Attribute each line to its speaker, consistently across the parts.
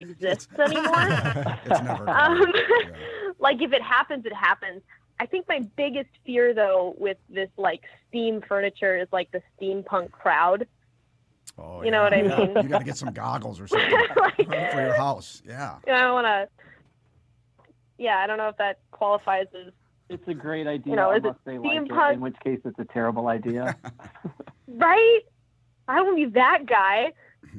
Speaker 1: exists anymore.
Speaker 2: It's never
Speaker 1: Like if it happens, it happens. I think my biggest fear though with this like steam furniture is like the steampunk crowd.
Speaker 2: Oh,
Speaker 1: you know what I mean?
Speaker 2: You got to get some goggles or something for your house. Yeah.
Speaker 1: I don't want to. Yeah, I don't know if that qualifies as.
Speaker 3: It's a great idea,
Speaker 1: unless
Speaker 3: they like it, in which case it's a terrible idea.
Speaker 1: Right? I don't want to be that guy.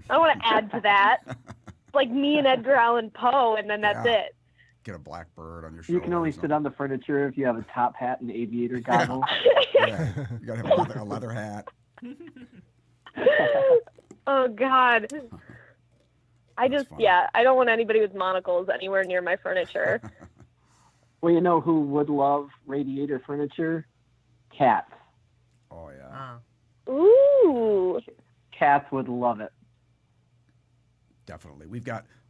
Speaker 1: I don't want to add to that. It's like me and Edgar Allan Poe, and then that's it.
Speaker 2: Get a black bird on your shoulder.
Speaker 3: You can only sit on the furniture if you have a top hat and aviator goggles.
Speaker 2: Yeah. You got to have a leather hat.
Speaker 1: Oh, God. I don't want anybody with monocles anywhere near my furniture.
Speaker 3: Well, you know who would love radiator furniture? Cats.
Speaker 2: Oh, yeah.
Speaker 1: Ooh.
Speaker 3: Cats would love it.
Speaker 2: Definitely.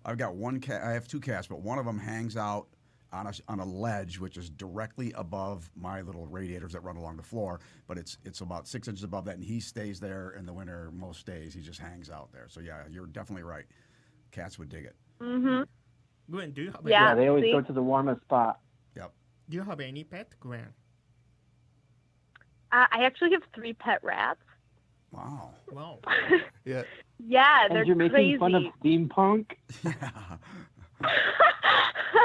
Speaker 2: I've got one cat. I have two cats, but one of them hangs out on a ledge, which is directly above my little radiators that run along the floor. But it's about 6 inches above that, and he stays there in the winter most days. He just hangs out there. So, yeah, you're definitely right. Cats would dig it.
Speaker 1: Mm-hmm.
Speaker 4: Gwen, do you have
Speaker 3: yeah, they always go to the warmest spot.
Speaker 2: Yep.
Speaker 4: Do you have any pet, Gwen?
Speaker 1: I actually have 3 pet rats.
Speaker 2: Wow.
Speaker 5: Yeah.
Speaker 1: Yeah,
Speaker 3: and
Speaker 1: they're
Speaker 3: you're making
Speaker 1: crazy.
Speaker 3: fun of steampunk?
Speaker 2: Yeah.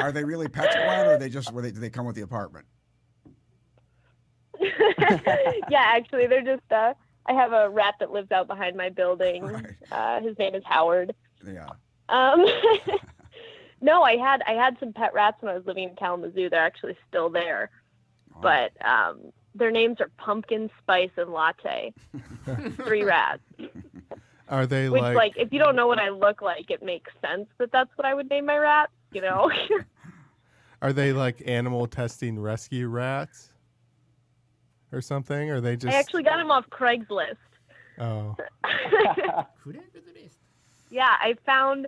Speaker 2: Are they really pets, Gwen, or do they come with the apartment?
Speaker 1: Yeah, actually, they're just. I have a rat that lives out behind my building. Right. His name is Howard.
Speaker 2: Yeah.
Speaker 1: No, I had some pet rats when I was living in Kalamazoo. They're actually still there, but their names are Pumpkin, Spice, and Latte. 3 rats.
Speaker 5: Are they
Speaker 1: Which, like, if you don't know what I look like, it makes sense that that's what I would name my rat. You know.
Speaker 5: Are they like animal testing rescue rats or something? Or are they just?
Speaker 1: I actually got them off Craigslist.
Speaker 5: Oh.
Speaker 1: Yeah, I found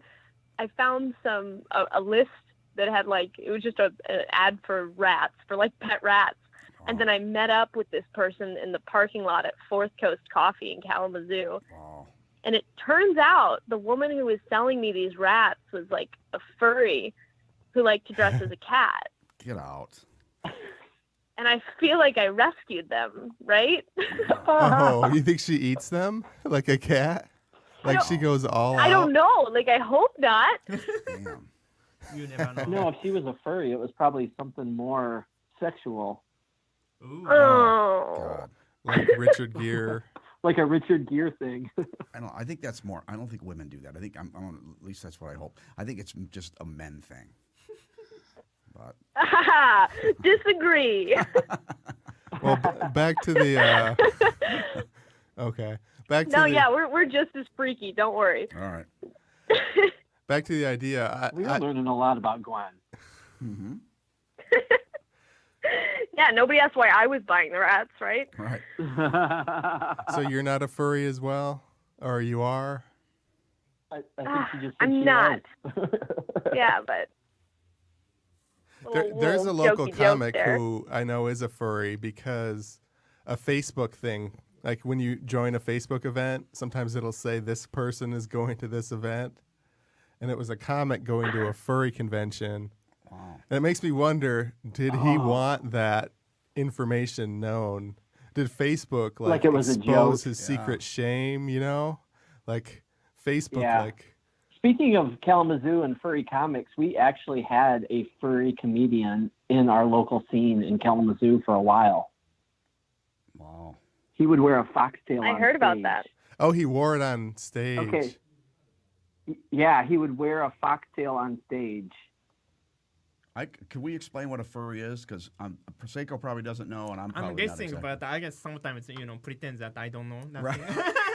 Speaker 1: some a list that had like it was just an ad for rats, for like pet rats. And then I met up with this person in the parking lot at Fourth Coast Coffee in Kalamazoo.
Speaker 2: Wow.
Speaker 1: And it turns out the woman who was selling me these rats was like a furry who liked to dress as a cat.
Speaker 2: Get out.
Speaker 1: And I feel like I rescued them, right?
Speaker 5: Oh, you think she eats them like a cat? Like she goes all out?
Speaker 1: I don't know. Like, I hope not.
Speaker 2: Damn.
Speaker 4: You never know.
Speaker 3: No, if she was a furry, it was probably something more sexual.
Speaker 4: Ooh.
Speaker 1: Oh.
Speaker 2: God.
Speaker 5: Like Richard Gere.
Speaker 3: Like a Richard Gere thing.
Speaker 2: I think that's more. I don't think women do that. I think at least that's what I hope. I think it's just a men thing. But
Speaker 1: disagree.
Speaker 5: Well, back to the. Okay. Back to
Speaker 1: we're just as freaky. Don't worry.
Speaker 2: All right.
Speaker 5: Back to the idea.
Speaker 3: We are learning a lot about Gwen.
Speaker 2: Mm-hmm.
Speaker 1: Yeah, nobody asked why I was buying the rats, right?
Speaker 2: Right.
Speaker 5: So you're not a furry as well, or you are?
Speaker 3: I think she just.
Speaker 1: I'm not. Yeah, but.
Speaker 5: There's a local comic
Speaker 1: there.
Speaker 5: who I know is a furry because a Facebook thing. Like when you join a Facebook event, sometimes it'll say this person is going to this event. And it was a comic going to a furry convention.
Speaker 2: Wow.
Speaker 5: And it makes me wonder, did he want that information known? Did Facebook like
Speaker 3: it was
Speaker 5: expose his secret shame, you know? Like Facebook like...
Speaker 3: Speaking of Kalamazoo and furry comics, we actually had a furry comedian in our local scene in Kalamazoo for a while.
Speaker 2: Wow.
Speaker 3: He would wear a foxtail on
Speaker 1: I heard
Speaker 3: stage.
Speaker 1: about that.
Speaker 5: Oh, he wore it on stage.
Speaker 3: Okay. Yeah, he would wear a foxtail on stage.
Speaker 2: Can we explain what a furry is? Because Prosecco probably doesn't know, and I'm
Speaker 4: guessing,
Speaker 2: not exactly.
Speaker 4: but I guess sometimes pretend that I don't know.
Speaker 2: Right.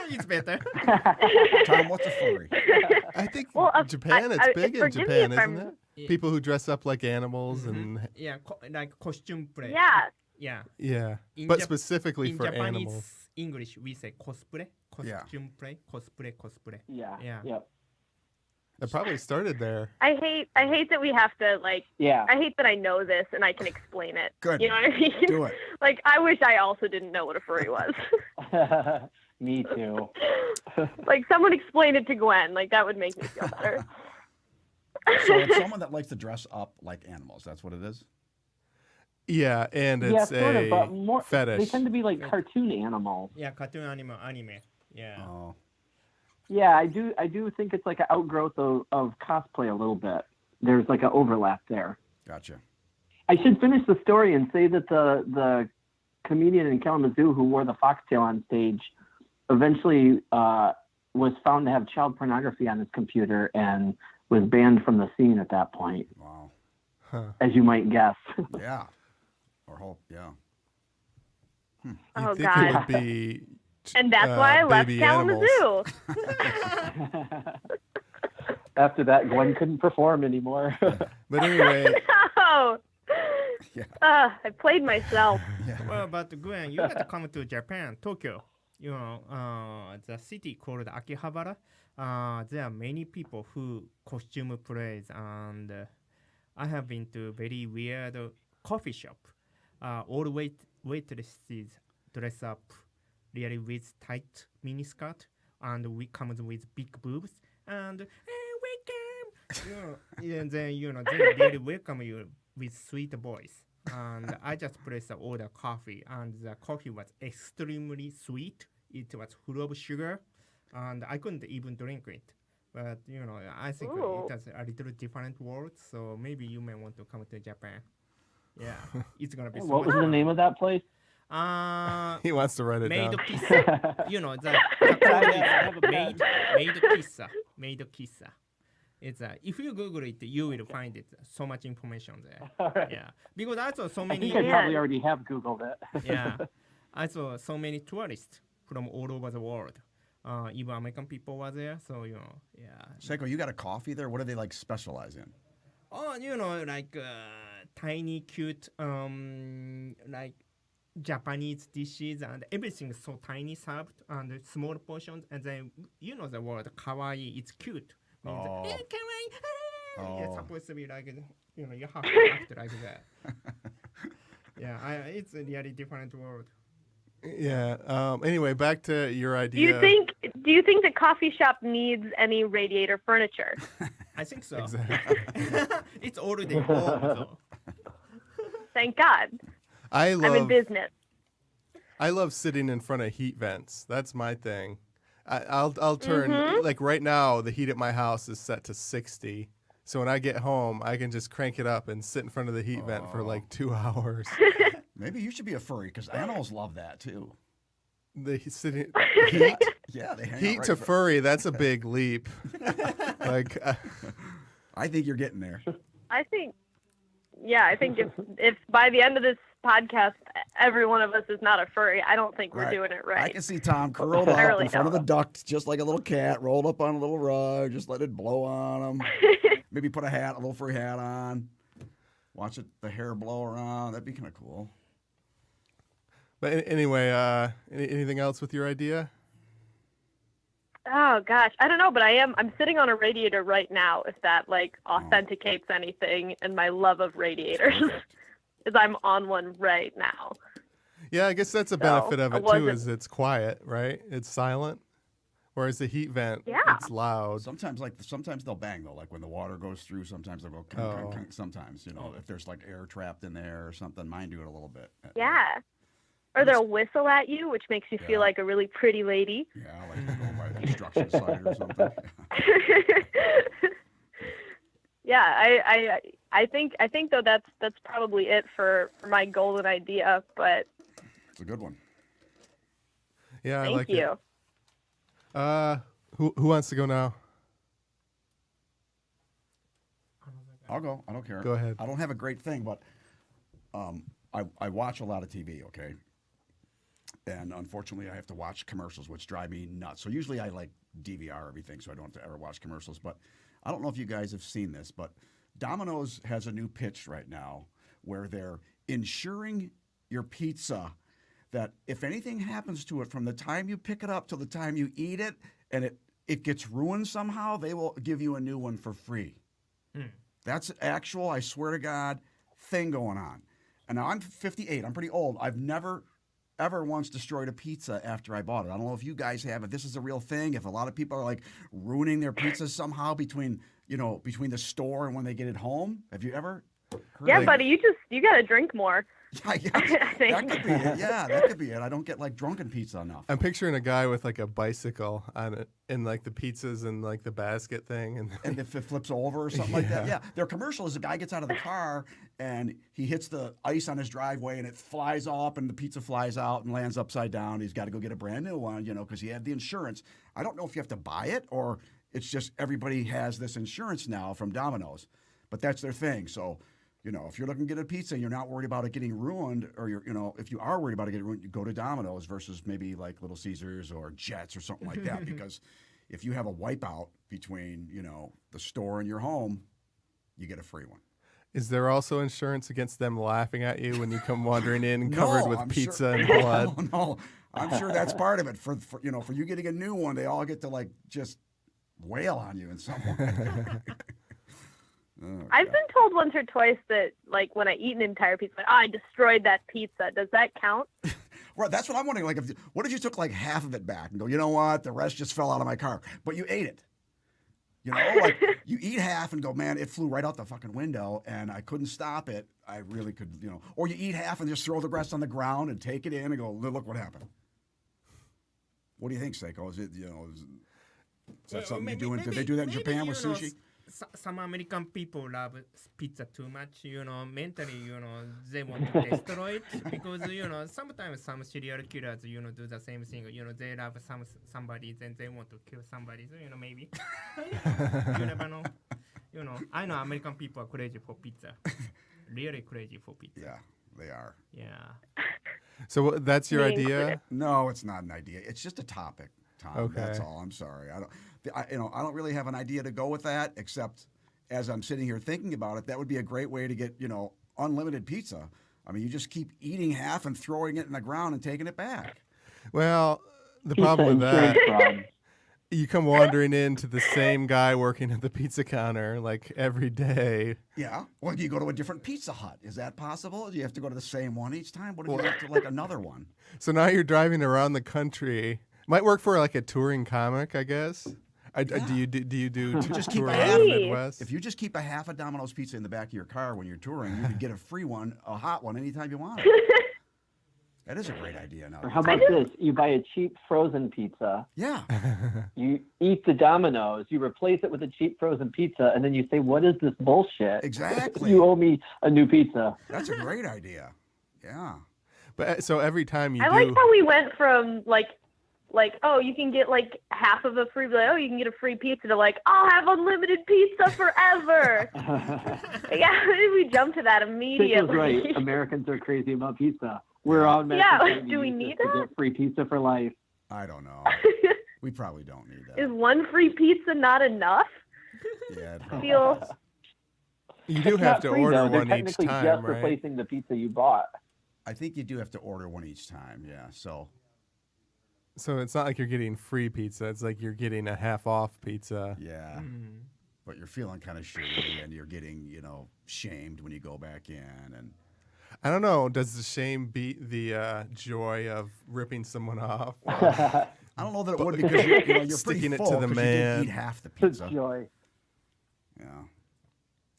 Speaker 4: It's better.
Speaker 2: Tom, what's a furry?
Speaker 5: I think
Speaker 1: Japan,
Speaker 5: it's big in Japan, isn't it?
Speaker 4: Yeah.
Speaker 5: People who dress up like animals and
Speaker 4: like costume play.
Speaker 1: Yeah.
Speaker 5: yeah,
Speaker 4: In
Speaker 5: but specifically
Speaker 4: in
Speaker 5: for
Speaker 4: Japanese
Speaker 5: animals.
Speaker 4: English, we say cosplay, costume play, cosplay.
Speaker 3: Yeah.
Speaker 4: Yeah.
Speaker 5: It probably started there.
Speaker 1: I hate that we have to I hate that I know this and I can explain it.
Speaker 2: Good.
Speaker 1: You know what I mean?
Speaker 2: Do it.
Speaker 1: Like, I wish I also didn't know what a furry was.
Speaker 3: Me too.
Speaker 1: Like, someone explain it to Gwen. Like, that would make me feel better.
Speaker 2: So it's someone that likes to dress up like animals. That's what it is?
Speaker 5: Yeah, and
Speaker 3: Yeah,
Speaker 5: it's
Speaker 3: sort of, but
Speaker 5: a
Speaker 3: more.
Speaker 5: fetish.
Speaker 3: They tend to be like cartoon animals.
Speaker 4: Yeah, cartoon anime. Yeah.
Speaker 2: Oh.
Speaker 3: Yeah, I do think it's like an outgrowth of cosplay a little bit. There's like an overlap there.
Speaker 2: Gotcha.
Speaker 3: I should finish the story and say that the comedian in Kalamazoo who wore the foxtail on stage eventually was found to have child pornography on his computer and was banned from the scene at that point.
Speaker 2: Wow.
Speaker 3: As you might guess.
Speaker 2: Yeah. Or hope, yeah.
Speaker 5: You'd
Speaker 1: Oh,
Speaker 5: think
Speaker 1: God.
Speaker 5: it would be
Speaker 1: And that's why I left
Speaker 5: baby animals.
Speaker 1: Kalamazoo.
Speaker 3: After that, Gwen couldn't perform anymore.
Speaker 5: But anyway,
Speaker 1: No.
Speaker 2: Yeah.
Speaker 1: I played myself.
Speaker 4: Well, but Gwen, you have to come to Japan, Tokyo. You know, the city called Akihabara. There are many people who costume plays, and I have been to very weird coffee shop. All waitresses dress up really with tight miniskirt, and we comes with big boobs, and welcome. And then they really welcome you with sweet voice. And I just pressed the order coffee, and the coffee was extremely sweet. It was full of sugar, and I couldn't even drink it. But I think
Speaker 1: Ooh.
Speaker 4: it has a little different world. So maybe you may want to come to Japan. Yeah, it's gonna be so
Speaker 3: What
Speaker 4: much
Speaker 3: was the
Speaker 4: fun.
Speaker 3: name of that place?
Speaker 5: he wants to write it
Speaker 4: Made
Speaker 5: down.
Speaker 4: pizza. The code
Speaker 3: have a
Speaker 4: is made pizza. Made pizza. It's if you Google it, you will find it. So much information there.
Speaker 3: All right.
Speaker 4: Yeah, because I saw so
Speaker 3: I
Speaker 4: many.
Speaker 3: think I probably already have Googled it.
Speaker 4: Yeah, I saw so many tourists from all over the world. Even American people were there. So yeah.
Speaker 2: Seiko, you got a coffee there? What do they like specialize in?
Speaker 4: Oh, like tiny, cute, like Japanese dishes, and everything is so tiny served and small portions. And then the word kawaii, it's cute. Means
Speaker 2: Oh.
Speaker 4: kawaii.
Speaker 2: Oh.
Speaker 4: It's supposed to be like you have to act like that. Yeah, it's a really different world.
Speaker 5: Yeah. Anyway, back to your
Speaker 1: Do
Speaker 5: idea.
Speaker 1: you think the coffee shop needs any radiator furniture?
Speaker 4: I think so.
Speaker 5: Exactly.
Speaker 4: It's already home though.
Speaker 1: Thank God. I'm in business.
Speaker 5: I love sitting in front of heat vents. That's my thing. I'll turn like right now. The heat at my house is set to 60. So when I get home, I can just crank it up and sit in front of the heat vent for like 2 hours.
Speaker 2: Maybe you should be a furry because animals love that too.
Speaker 5: The sitting
Speaker 2: Heat? Yeah, they hang out
Speaker 5: heat
Speaker 2: right
Speaker 5: to
Speaker 2: in front-
Speaker 5: furry. That's a big leap. Like
Speaker 2: I think you're getting there.
Speaker 1: I think if by the end of this podcast, every one of us is not a furry, I don't think we're
Speaker 2: Right.
Speaker 1: doing it
Speaker 2: I
Speaker 1: right.
Speaker 2: can see Tom curled
Speaker 1: I
Speaker 2: up
Speaker 1: really
Speaker 2: in front of the
Speaker 1: don't.
Speaker 2: duct, just like a little cat, rolled up on a little rug, just let it blow on him. Maybe put a little furry hat on. Watch the hair blow around. That'd be kind of cool.
Speaker 5: But anyway, anything else with your idea?
Speaker 1: Oh gosh, I don't know, but I'm sitting on a radiator right now. If that authenticates anything, and my love of radiators,
Speaker 2: Perfect.
Speaker 1: is I'm on one right now.
Speaker 5: Yeah, I guess that's a
Speaker 1: So,
Speaker 5: benefit of
Speaker 1: I
Speaker 5: it too,
Speaker 1: wasn't-
Speaker 5: is it's quiet, right? It's silent. Whereas the heat vent,
Speaker 1: Yeah.
Speaker 5: it's loud.
Speaker 2: Sometimes they'll bang though, like when the water goes through. Sometimes they'll go. Sometimes if there's like air trapped in there or something, mine do it a little bit.
Speaker 1: Yeah. Or they'll whistle at you, which makes you feel
Speaker 2: Yeah.
Speaker 1: like a really pretty lady.
Speaker 2: Yeah, like going by a construction site or something.
Speaker 1: Yeah, I think though that's probably it for my golden idea. But
Speaker 2: It's a good one.
Speaker 5: Yeah, I
Speaker 1: thank
Speaker 5: like
Speaker 1: you.
Speaker 5: it. Who wants to go now?
Speaker 2: I'll go. I don't care.
Speaker 5: Go ahead.
Speaker 2: I don't have a great thing, but I watch a lot of TV, okay? And unfortunately, I have to watch commercials, which drive me nuts. So usually I like DVR everything, so I don't have to ever watch commercials. But I don't know if you guys have seen this, but Domino's has a new pitch right now where they're insuring your pizza that if anything happens to it from the time you pick it up till the time you eat it and it gets ruined somehow, they will give you a new one for free. That's actual, I swear to God, thing going on. And now I'm 58. I'm pretty old. I've never ever once destroyed a pizza after I bought it. I don't know if you guys have. If this is a real thing. If a lot of people are like ruining their pizzas somehow between the store and when they get it home. Have you ever?
Speaker 1: Yeah, buddy, you gotta drink more.
Speaker 2: I guess that could be it. Yeah, that could be it. I don't get like drunken pizza enough.
Speaker 5: I'm picturing a guy with like a bicycle on it, and like the pizzas and like the basket thing,
Speaker 2: and if it flips over or something like that. Yeah, their commercial is a guy gets out of the car and he hits the ice on his driveway and it flies up and the pizza flies out and lands upside down. He's got to go get a brand new one, because he had the insurance. I don't know if you have to buy it or it's just everybody has this insurance now from Domino's, but that's their thing. So. If you're looking to get a pizza and you're not worried about it getting ruined, or if you are worried about it getting ruined, you go to Domino's versus maybe like Little Caesars or Jets or something like that. Because if you have a wipeout between, the store and your home, you get a free one.
Speaker 5: Is there also insurance against them laughing at you when you come wandering in covered with pizza and
Speaker 2: blood? No, I'm sure that's part of it. For you getting a new one, they all get to like just wail on you in some way.
Speaker 1: Oh, I've been told once or twice that, like, when I eat an entire pizza, I destroyed that pizza. Does that count?
Speaker 2: Well, that's what I'm wondering. Like, what if you took like half of it back and go, you know what, the rest just fell out of my car, but you ate it. Like you eat half and go, man, it flew right out the fucking window and I couldn't stop it. I really could, Or you eat half and just throw the rest on the ground and take it in and go, look what happened. What do you think, Seiko? Is it, is that something you do? Did they do that in Japan with sushi?
Speaker 4: Some American people love pizza too much, mentally, they want to destroy it because, sometimes some serial killers, do the same thing. They love somebody, then they want to kill somebody. So, maybe. You never know. I know American people are crazy for pizza. Really crazy for pizza.
Speaker 2: Yeah, they are.
Speaker 4: Yeah.
Speaker 5: So that's your idea?
Speaker 2: No, it's not an idea. It's just a topic, Tom.
Speaker 5: Okay.
Speaker 2: That's all. I'm sorry. I don't really have an idea to go with that, except as I'm sitting here thinking about it, that would be a great way to get, unlimited pizza. I mean, you just keep eating half and throwing it in the ground and taking it back.
Speaker 5: Well, the problem with that, you come wandering into the same guy working at the pizza counter like every day.
Speaker 2: Yeah. Well, do you go to a different Pizza Hut? Is that possible? Do you have to go to the same one each time? What if you have to like another one?
Speaker 5: So now you're driving around the country. Might work for like a touring comic, I guess. Do you do
Speaker 2: just keep
Speaker 5: touring
Speaker 2: half
Speaker 5: in the Midwest?
Speaker 2: If you just keep a half a Domino's pizza in the back of your car when you're touring, you could get a free one, a hot one, anytime you want it. That is a great idea. Now.
Speaker 3: Or how about this? You buy a cheap frozen pizza.
Speaker 2: Yeah.
Speaker 3: You eat the Domino's. You replace it with a cheap frozen pizza, and then you say, "What is this bullshit?
Speaker 2: Exactly.
Speaker 3: You owe me a new pizza."
Speaker 2: That's a great idea. Yeah.
Speaker 5: But so every time you
Speaker 1: I like how we went from like, oh, you can get like half of a free, you can get a free pizza to like, I'll have unlimited pizza forever. Yeah, we jumped to that immediately.
Speaker 3: Seiko's right. Americans are crazy about pizza. We're on.
Speaker 1: Yeah, do we need that?
Speaker 3: To get free pizza for life.
Speaker 2: I don't know. We probably don't need that.
Speaker 1: Is one free pizza not enough?
Speaker 2: Yeah.
Speaker 5: You do have to order one each
Speaker 3: technically
Speaker 5: time,
Speaker 3: just
Speaker 5: right?
Speaker 3: replacing the pizza you bought.
Speaker 2: I think you do have to order one each time. Yeah. So
Speaker 5: it's not like you're getting free pizza. It's like you're getting a half off pizza.
Speaker 2: Yeah. But you're feeling kind of shitty and you're getting, shamed when you go back in. And
Speaker 5: I don't know. Does the shame beat the joy of ripping someone off?
Speaker 2: I don't know that it would because you're
Speaker 5: sticking
Speaker 2: pretty
Speaker 5: it
Speaker 2: full
Speaker 5: to the
Speaker 2: 'cause
Speaker 5: man.
Speaker 2: You did eat half the pizza.
Speaker 3: Joy.
Speaker 2: Yeah.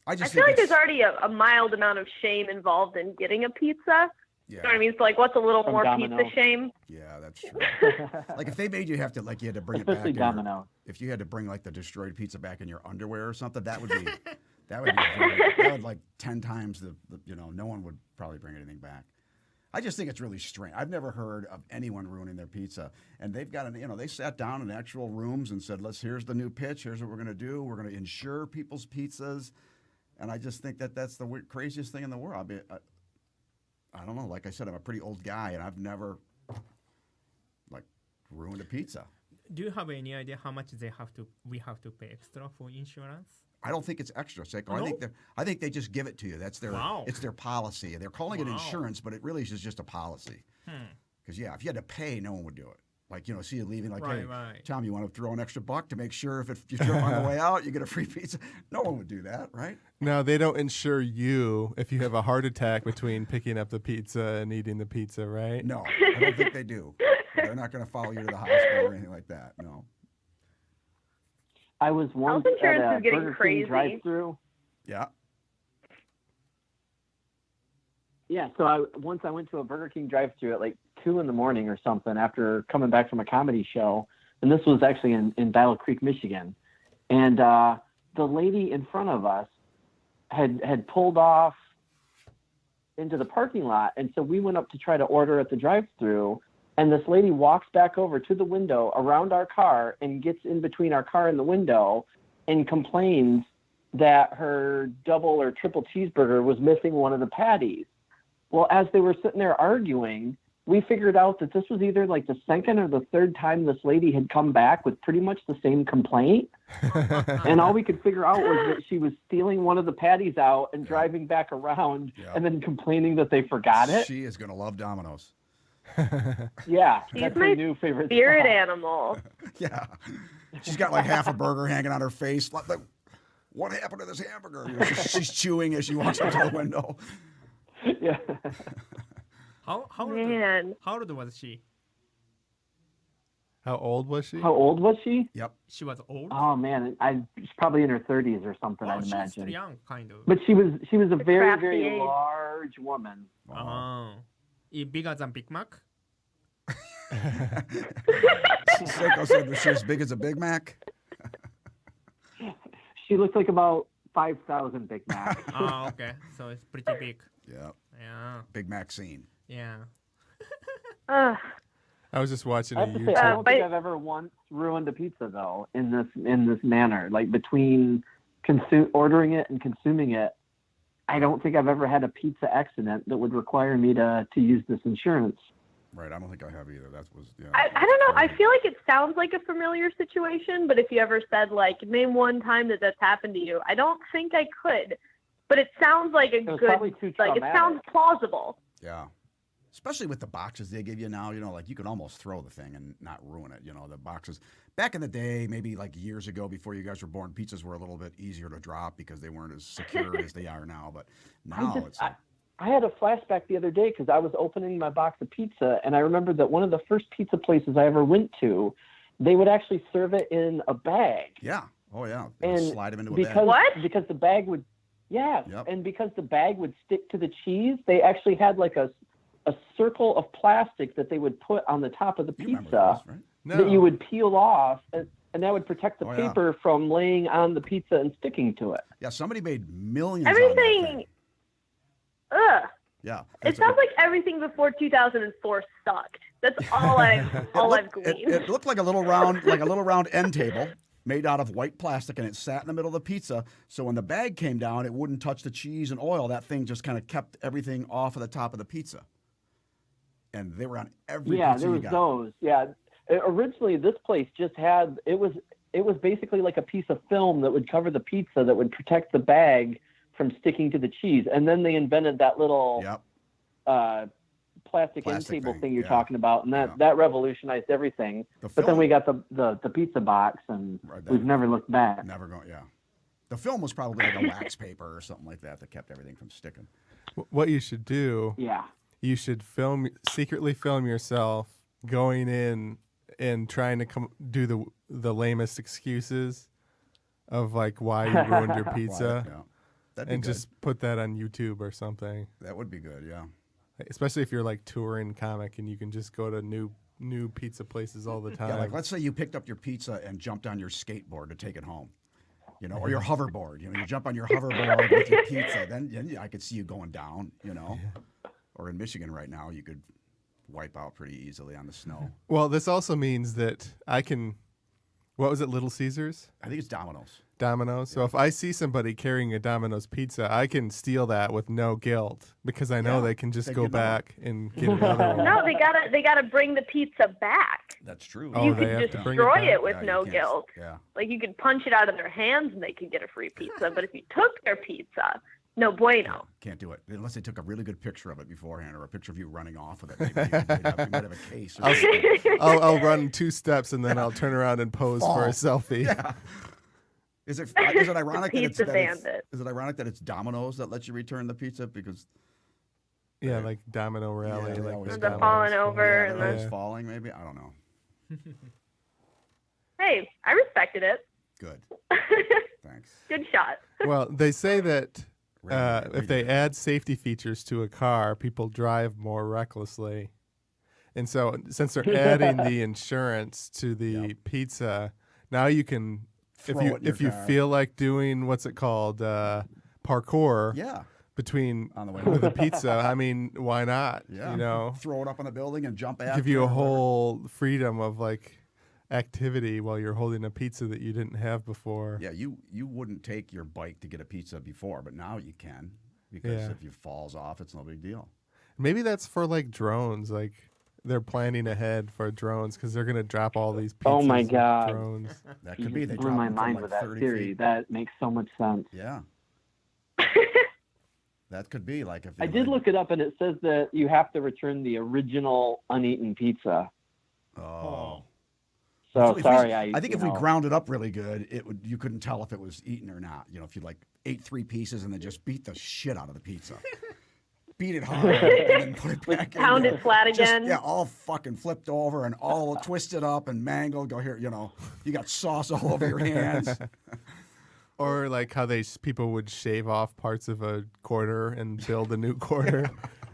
Speaker 1: I feel like there's already a mild amount of shame involved in getting a pizza.
Speaker 2: Yeah.
Speaker 1: You know what I mean? So like, what's a little
Speaker 3: From
Speaker 1: more
Speaker 3: Domino's.
Speaker 1: pizza shame?
Speaker 2: Yeah, that's true. Like if they made you have to, like you had to bring it back.
Speaker 3: Especially Domino's.
Speaker 2: If you had to bring like the destroyed pizza back in your underwear or something, that would be like 10 times the no one would probably bring anything back. I just think it's really strange. I've never heard of anyone ruining their pizza. And they've got they sat down in actual rooms and said, here's the new pitch. Here's what we're going to do. We're going to insure people's pizzas. And I just think that's the craziest thing in the world. I don't know. Like I said, I'm a pretty old guy, and I've never ruined a pizza.
Speaker 4: Do you have any idea how much we have to pay extra for insurance?
Speaker 2: I don't think it's extra, Seiko.
Speaker 4: No?
Speaker 2: I think they just give it to you. That's it's their policy. They're calling it insurance, but it really is just a policy. Because if you had to pay, no one would do it. Like, see you leaving, like,
Speaker 4: Right,
Speaker 2: hey,
Speaker 4: right.
Speaker 2: Tom, you want to throw an extra $1 to make sure if you trip on the way out, you get a free pizza? No one would do that, right?
Speaker 5: No, they don't insure you if you have a heart attack between picking up the pizza and eating the pizza, right?
Speaker 2: No, I don't think they do. They're not going to follow you to the hospital or anything like that. No.
Speaker 3: I was once
Speaker 1: Health
Speaker 3: at
Speaker 1: insurance
Speaker 3: a
Speaker 1: is getting
Speaker 3: Burger
Speaker 1: crazy.
Speaker 3: King drive-through.
Speaker 2: Yeah.
Speaker 3: Yeah, so once I went to a Burger King drive-through at like 2 a.m. or something after coming back from a comedy show, and this was actually in Battle Creek, Michigan, and the lady in front of us had pulled off into the parking lot, and so we went up to try to order at the drive-through, and this lady walks back over to the window around our car and gets in between our car and the window and complains that her double or triple cheeseburger was missing one of the patties. Well, as they were sitting there arguing, we figured out that this was either like the second or the third time this lady had come back with pretty much the same complaint. And all we could figure out was that she was stealing one of the patties out and driving back around and then complaining that they forgot it.
Speaker 2: She is going to love Domino's.
Speaker 3: Yeah,
Speaker 1: She's
Speaker 3: that's
Speaker 1: my
Speaker 3: her new favorite
Speaker 1: spirit
Speaker 3: spot.
Speaker 1: animal.
Speaker 2: Yeah. She's got like half a burger hanging on her face. Like, what happened to this hamburger? She's chewing as she walks up to the window.
Speaker 3: Yeah.
Speaker 4: How
Speaker 1: Man.
Speaker 4: old was she?
Speaker 5: How old was she?
Speaker 3: How old was she?
Speaker 2: Yep.
Speaker 4: She was old.
Speaker 3: Oh man, she's probably in her 30s or something, I'd
Speaker 4: she's
Speaker 3: imagine.
Speaker 4: young, kind of.
Speaker 3: But she was a very,
Speaker 1: crafty
Speaker 3: very
Speaker 1: age.
Speaker 3: large woman.
Speaker 4: Bigger than Big Mac.
Speaker 2: Seiko said was she as big as a Big Mac?
Speaker 3: She looked like about 5,000 Big Macs.
Speaker 4: Okay, so it's pretty big.
Speaker 2: Yeah.
Speaker 4: Yeah,
Speaker 2: Big Mac scene.
Speaker 4: yeah.
Speaker 1: Ugh.
Speaker 5: I was just watching
Speaker 3: I
Speaker 5: a
Speaker 3: have to say, I
Speaker 5: YouTube.
Speaker 3: don't think I've ever once ruined a pizza though in this manner. Like between ordering it and consuming it, I don't think I've ever had a pizza accident that would require me to use this insurance.
Speaker 2: Right. I don't think I have either. That was, yeah.
Speaker 1: I don't know. I feel like it sounds like a familiar situation, but if you ever said, like, name one time that's happened to you, I don't think I could. But it sounds like a
Speaker 3: It was
Speaker 1: good,
Speaker 3: probably too
Speaker 1: like, it
Speaker 3: traumatic.
Speaker 1: sounds plausible.
Speaker 2: Yeah. Especially with the boxes they give you now, like you can almost throw the thing and not ruin it. The boxes. Back in the day, maybe like years ago before you guys were born, pizzas were a little bit easier to drop because they weren't as secure as they are now. But now it's like,
Speaker 3: I had a flashback the other day because I was opening my box of pizza, and I remember that one of the first pizza places I ever went to, they would actually serve it in a bag.
Speaker 2: yeah. Oh, yeah.
Speaker 3: And
Speaker 2: slide them into a
Speaker 3: because,
Speaker 2: bag.
Speaker 1: What?
Speaker 3: Because the bag would, yeah,
Speaker 2: Yep.
Speaker 3: and because the bag would stick to the cheese, they actually had like a circle of plastic that they would put on the top of the
Speaker 2: You remember
Speaker 3: pizza
Speaker 2: those, right?
Speaker 5: No.
Speaker 3: that you would peel off, and that would protect the
Speaker 2: Oh, yeah.
Speaker 3: paper from laying on the pizza and sticking to it.
Speaker 2: Yeah, somebody made millions on that
Speaker 1: Everything,
Speaker 2: thing.
Speaker 1: ugh.
Speaker 2: Yeah.
Speaker 1: It sounds like everything before 2004 sucked. That's all I've gleaned.
Speaker 2: It looked like a little round end table made out of white plastic, and it sat in the middle of the pizza. So when the bag came down, it wouldn't touch the cheese and oil. That thing just kind of kept everything off of the top of the pizza. And they were on every
Speaker 3: Yeah,
Speaker 2: pizza
Speaker 3: there
Speaker 2: you
Speaker 3: was
Speaker 2: got.
Speaker 3: those. Yeah, originally this place just had it was basically like a piece of film that would cover the pizza that would protect the bag from sticking to the cheese, and then they invented that little
Speaker 2: Yep.
Speaker 3: plastic end
Speaker 2: Plastic
Speaker 3: table
Speaker 2: thing,
Speaker 3: thing you're
Speaker 2: yeah.
Speaker 3: talking about, and
Speaker 2: Yeah.
Speaker 3: that revolutionized everything.
Speaker 2: The
Speaker 3: But then
Speaker 2: film-
Speaker 3: we got the pizza box, and
Speaker 2: Right,
Speaker 3: we've never looked back.
Speaker 2: Never going, yeah. The film was probably like a wax paper or something like that kept everything from sticking.
Speaker 5: What you should do,
Speaker 3: Yeah.
Speaker 5: you should secretly film yourself going in and trying to do the lamest excuses of like why you ruined your pizza,
Speaker 2: Yeah. That'd be
Speaker 5: and
Speaker 2: good.
Speaker 5: just put that on YouTube or something.
Speaker 2: That would be good, yeah.
Speaker 5: Especially if you're like touring comic and you can just go to new pizza places all the time.
Speaker 2: Yeah, like let's say you picked up your pizza and jumped on your skateboard to take it home, or your hoverboard. You jump on your hoverboard with your pizza. Then I could see you going down, Or in Michigan right now, you could wipe out pretty easily on the snow.
Speaker 5: Well, this also means that I can. What was it, Little Caesars?
Speaker 2: I think it's Domino's.
Speaker 5: Domino's. So if I see somebody carrying a Domino's pizza, I can steal that with no guilt because I know
Speaker 2: Yeah,
Speaker 5: they can just
Speaker 2: they
Speaker 5: go
Speaker 2: get another
Speaker 5: back and get another one.
Speaker 1: No, they gotta bring the pizza back.
Speaker 2: That's true.
Speaker 5: Oh,
Speaker 1: You
Speaker 5: they
Speaker 1: could
Speaker 5: have to bring
Speaker 1: destroy
Speaker 5: it back?
Speaker 1: it with
Speaker 2: Yeah, you
Speaker 1: no
Speaker 2: can't-
Speaker 1: guilt.
Speaker 2: Yeah.
Speaker 1: Like you could punch it out of their hands and they could get a free pizza. But if you took their pizza, No bueno.
Speaker 2: Can't do it unless they took a really good picture of it beforehand or a picture of you running off with it. Maybe you might have a case. Or something.
Speaker 5: I'll run 2 steps and then I'll turn around and pose for a selfie.
Speaker 2: Yeah. Is it ironic
Speaker 1: Pizza bandit.
Speaker 2: Is it ironic that it's Domino's that lets you return the pizza because
Speaker 5: Yeah, like Domino Rally.
Speaker 2: Yeah, they
Speaker 5: like
Speaker 2: always
Speaker 5: the
Speaker 1: The
Speaker 2: Domino's
Speaker 1: falling
Speaker 2: fall.
Speaker 1: over
Speaker 2: Yeah,
Speaker 1: and
Speaker 2: they're
Speaker 1: then.
Speaker 2: always falling maybe? I don't know.
Speaker 1: Hey, I respected it.
Speaker 2: Good. Thanks.
Speaker 1: Good shot.
Speaker 5: Well, they say that if they
Speaker 2: Radiator.
Speaker 5: add safety features to a car, people drive more recklessly. And so, since they're adding the insurance to the pizza, now you can,
Speaker 2: Throw it in your
Speaker 5: if you
Speaker 2: car.
Speaker 5: feel like doing what's it called, parkour
Speaker 2: Yeah.
Speaker 5: between
Speaker 2: On the way
Speaker 5: with a
Speaker 2: home.
Speaker 5: pizza. I mean, why not?
Speaker 2: Yeah.
Speaker 5: You know,
Speaker 2: Throw it up on the building and jump after
Speaker 5: give you a
Speaker 2: or whatever.
Speaker 5: whole freedom of like activity while you're holding a pizza that you didn't have before.
Speaker 2: Yeah, you wouldn't take your bike to get a pizza before, but now you can because
Speaker 5: Yeah.
Speaker 2: if you falls off, it's no big deal.
Speaker 5: Maybe that's for like drones. Like they're planning ahead for drones because they're gonna drop all these pizzas
Speaker 3: Oh my
Speaker 5: with
Speaker 3: God.
Speaker 5: drones.
Speaker 2: That
Speaker 3: You
Speaker 2: could be.
Speaker 3: just
Speaker 2: They
Speaker 3: blew
Speaker 2: drop
Speaker 3: my
Speaker 2: them from
Speaker 3: mind
Speaker 2: like
Speaker 3: with that
Speaker 2: 30
Speaker 3: theory.
Speaker 2: feet.
Speaker 3: That makes so much sense.
Speaker 2: Yeah, that could be like if
Speaker 3: I did look it up, and it says that you have to return the original uneaten pizza.
Speaker 2: Oh.
Speaker 3: So
Speaker 2: If we-
Speaker 3: sorry,
Speaker 2: I think
Speaker 3: you
Speaker 2: if we
Speaker 3: know,
Speaker 2: ground it up really good, you couldn't tell if it was eaten or not. You know, if you like ate 3 pieces and then just beat the shit out of the pizza, beat it hard, and then put it back in
Speaker 1: Pound
Speaker 2: there.
Speaker 1: it flat
Speaker 2: Just,
Speaker 1: again.
Speaker 2: yeah, all fucking flipped over and all twisted up and mangled. Go here, you know, you got sauce all over your hands.
Speaker 5: Or like how people would shave off parts of a quarter and build a new quarter.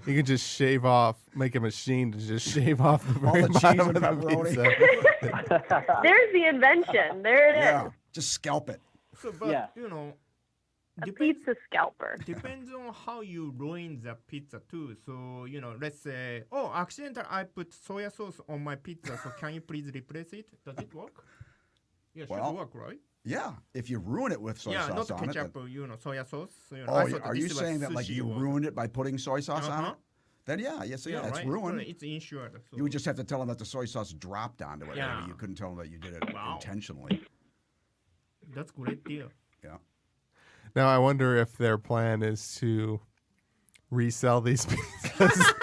Speaker 5: You can just shave off, make a machine to just shave off the
Speaker 2: All
Speaker 5: very
Speaker 2: the cheese
Speaker 5: bottom
Speaker 2: and
Speaker 5: of the
Speaker 2: pepperoni.
Speaker 5: pizza.
Speaker 1: There's the invention. There it is.
Speaker 2: Yeah, just scalp it.
Speaker 4: So, but
Speaker 3: Yeah.
Speaker 4: you know,
Speaker 1: A
Speaker 4: depends,
Speaker 1: pizza scalper.
Speaker 4: depends on how you ruin the pizza too. So, you know, let's say, oh, accidentally I put soy sauce on my pizza. So can you please replace it? Does it work? Yeah, it
Speaker 2: Well,
Speaker 4: should work, right?
Speaker 2: Yeah, if you ruin it with soy
Speaker 4: Yeah,
Speaker 2: sauce
Speaker 4: not
Speaker 2: on it.
Speaker 4: ketchup, you know, soy sauce. You know,
Speaker 2: Oh,
Speaker 4: I thought
Speaker 2: are you
Speaker 4: this was
Speaker 2: saying that like
Speaker 4: sushi
Speaker 2: you
Speaker 4: or-
Speaker 2: ruined it by putting soy sauce on it?
Speaker 4: Uh-huh.
Speaker 2: Then yeah, it's
Speaker 4: right?
Speaker 2: ruined.
Speaker 4: It's insured. So.
Speaker 2: You would just have to tell them that the soy sauce dropped onto it.
Speaker 4: Yeah.
Speaker 2: Maybe you couldn't tell them that you did it
Speaker 4: Wow.
Speaker 2: intentionally.
Speaker 4: That's great deal.
Speaker 2: Yeah.
Speaker 5: Now I wonder if their plan is to resell these pizzas.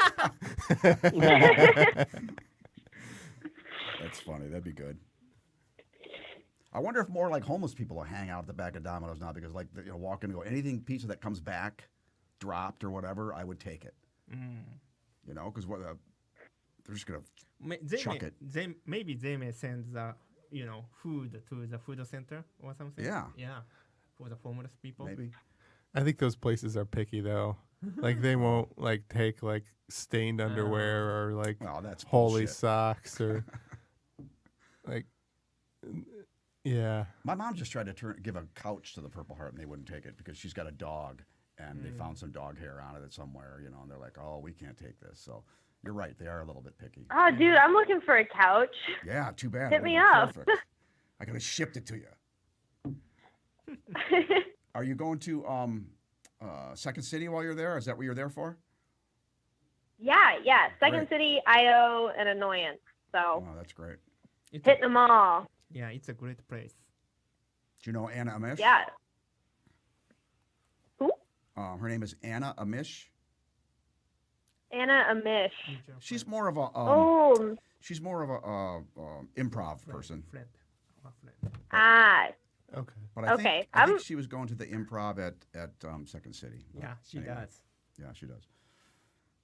Speaker 2: That's funny. That'd be good. I wonder if more like homeless people will hang out at the back of Domino's now because like walk in and go anything pizza that comes back dropped or whatever, I would take it. You know, because they're just gonna chuck it.
Speaker 4: Maybe they may send the food to the food center or something.
Speaker 2: Yeah.
Speaker 4: Yeah, for the homeless people.
Speaker 2: Maybe.
Speaker 5: I think those places are picky though. Like they won't like take like stained underwear or like
Speaker 2: Well, that's
Speaker 5: holy
Speaker 2: bullshit.
Speaker 5: socks or like yeah.
Speaker 2: My mom just tried to give a couch to the Purple Heart and they wouldn't take it because she's got a dog and they found some dog hair on it somewhere, you know, and they're like, oh, we can't take this. So you're right. They are a little bit picky.
Speaker 1: Oh, dude, I'm looking for a couch.
Speaker 2: Yeah, too bad.
Speaker 1: Hit
Speaker 2: It
Speaker 1: me
Speaker 2: would've been
Speaker 1: up.
Speaker 2: perfect. I could have shipped it to you. Are you going to Second City while you're there? Is that what you're there for?
Speaker 1: Yeah. Second
Speaker 2: Great.
Speaker 1: City, IO, and Annoyance. So
Speaker 2: Oh, that's great.
Speaker 1: hitting them all.
Speaker 4: Yeah, it's a great place.
Speaker 2: Do you know Anna Amish?
Speaker 1: Yeah. Who?
Speaker 2: Her name is Anna Amish.
Speaker 1: Anna Amish.
Speaker 2: She's more of a she's more of a improv person.
Speaker 4: Friend.
Speaker 1: Ah.
Speaker 5: Okay.
Speaker 2: But I think
Speaker 1: Okay,
Speaker 2: she was going to the improv at Second City.
Speaker 4: Yeah, she
Speaker 2: Anyway.
Speaker 4: does.
Speaker 2: Yeah, she does.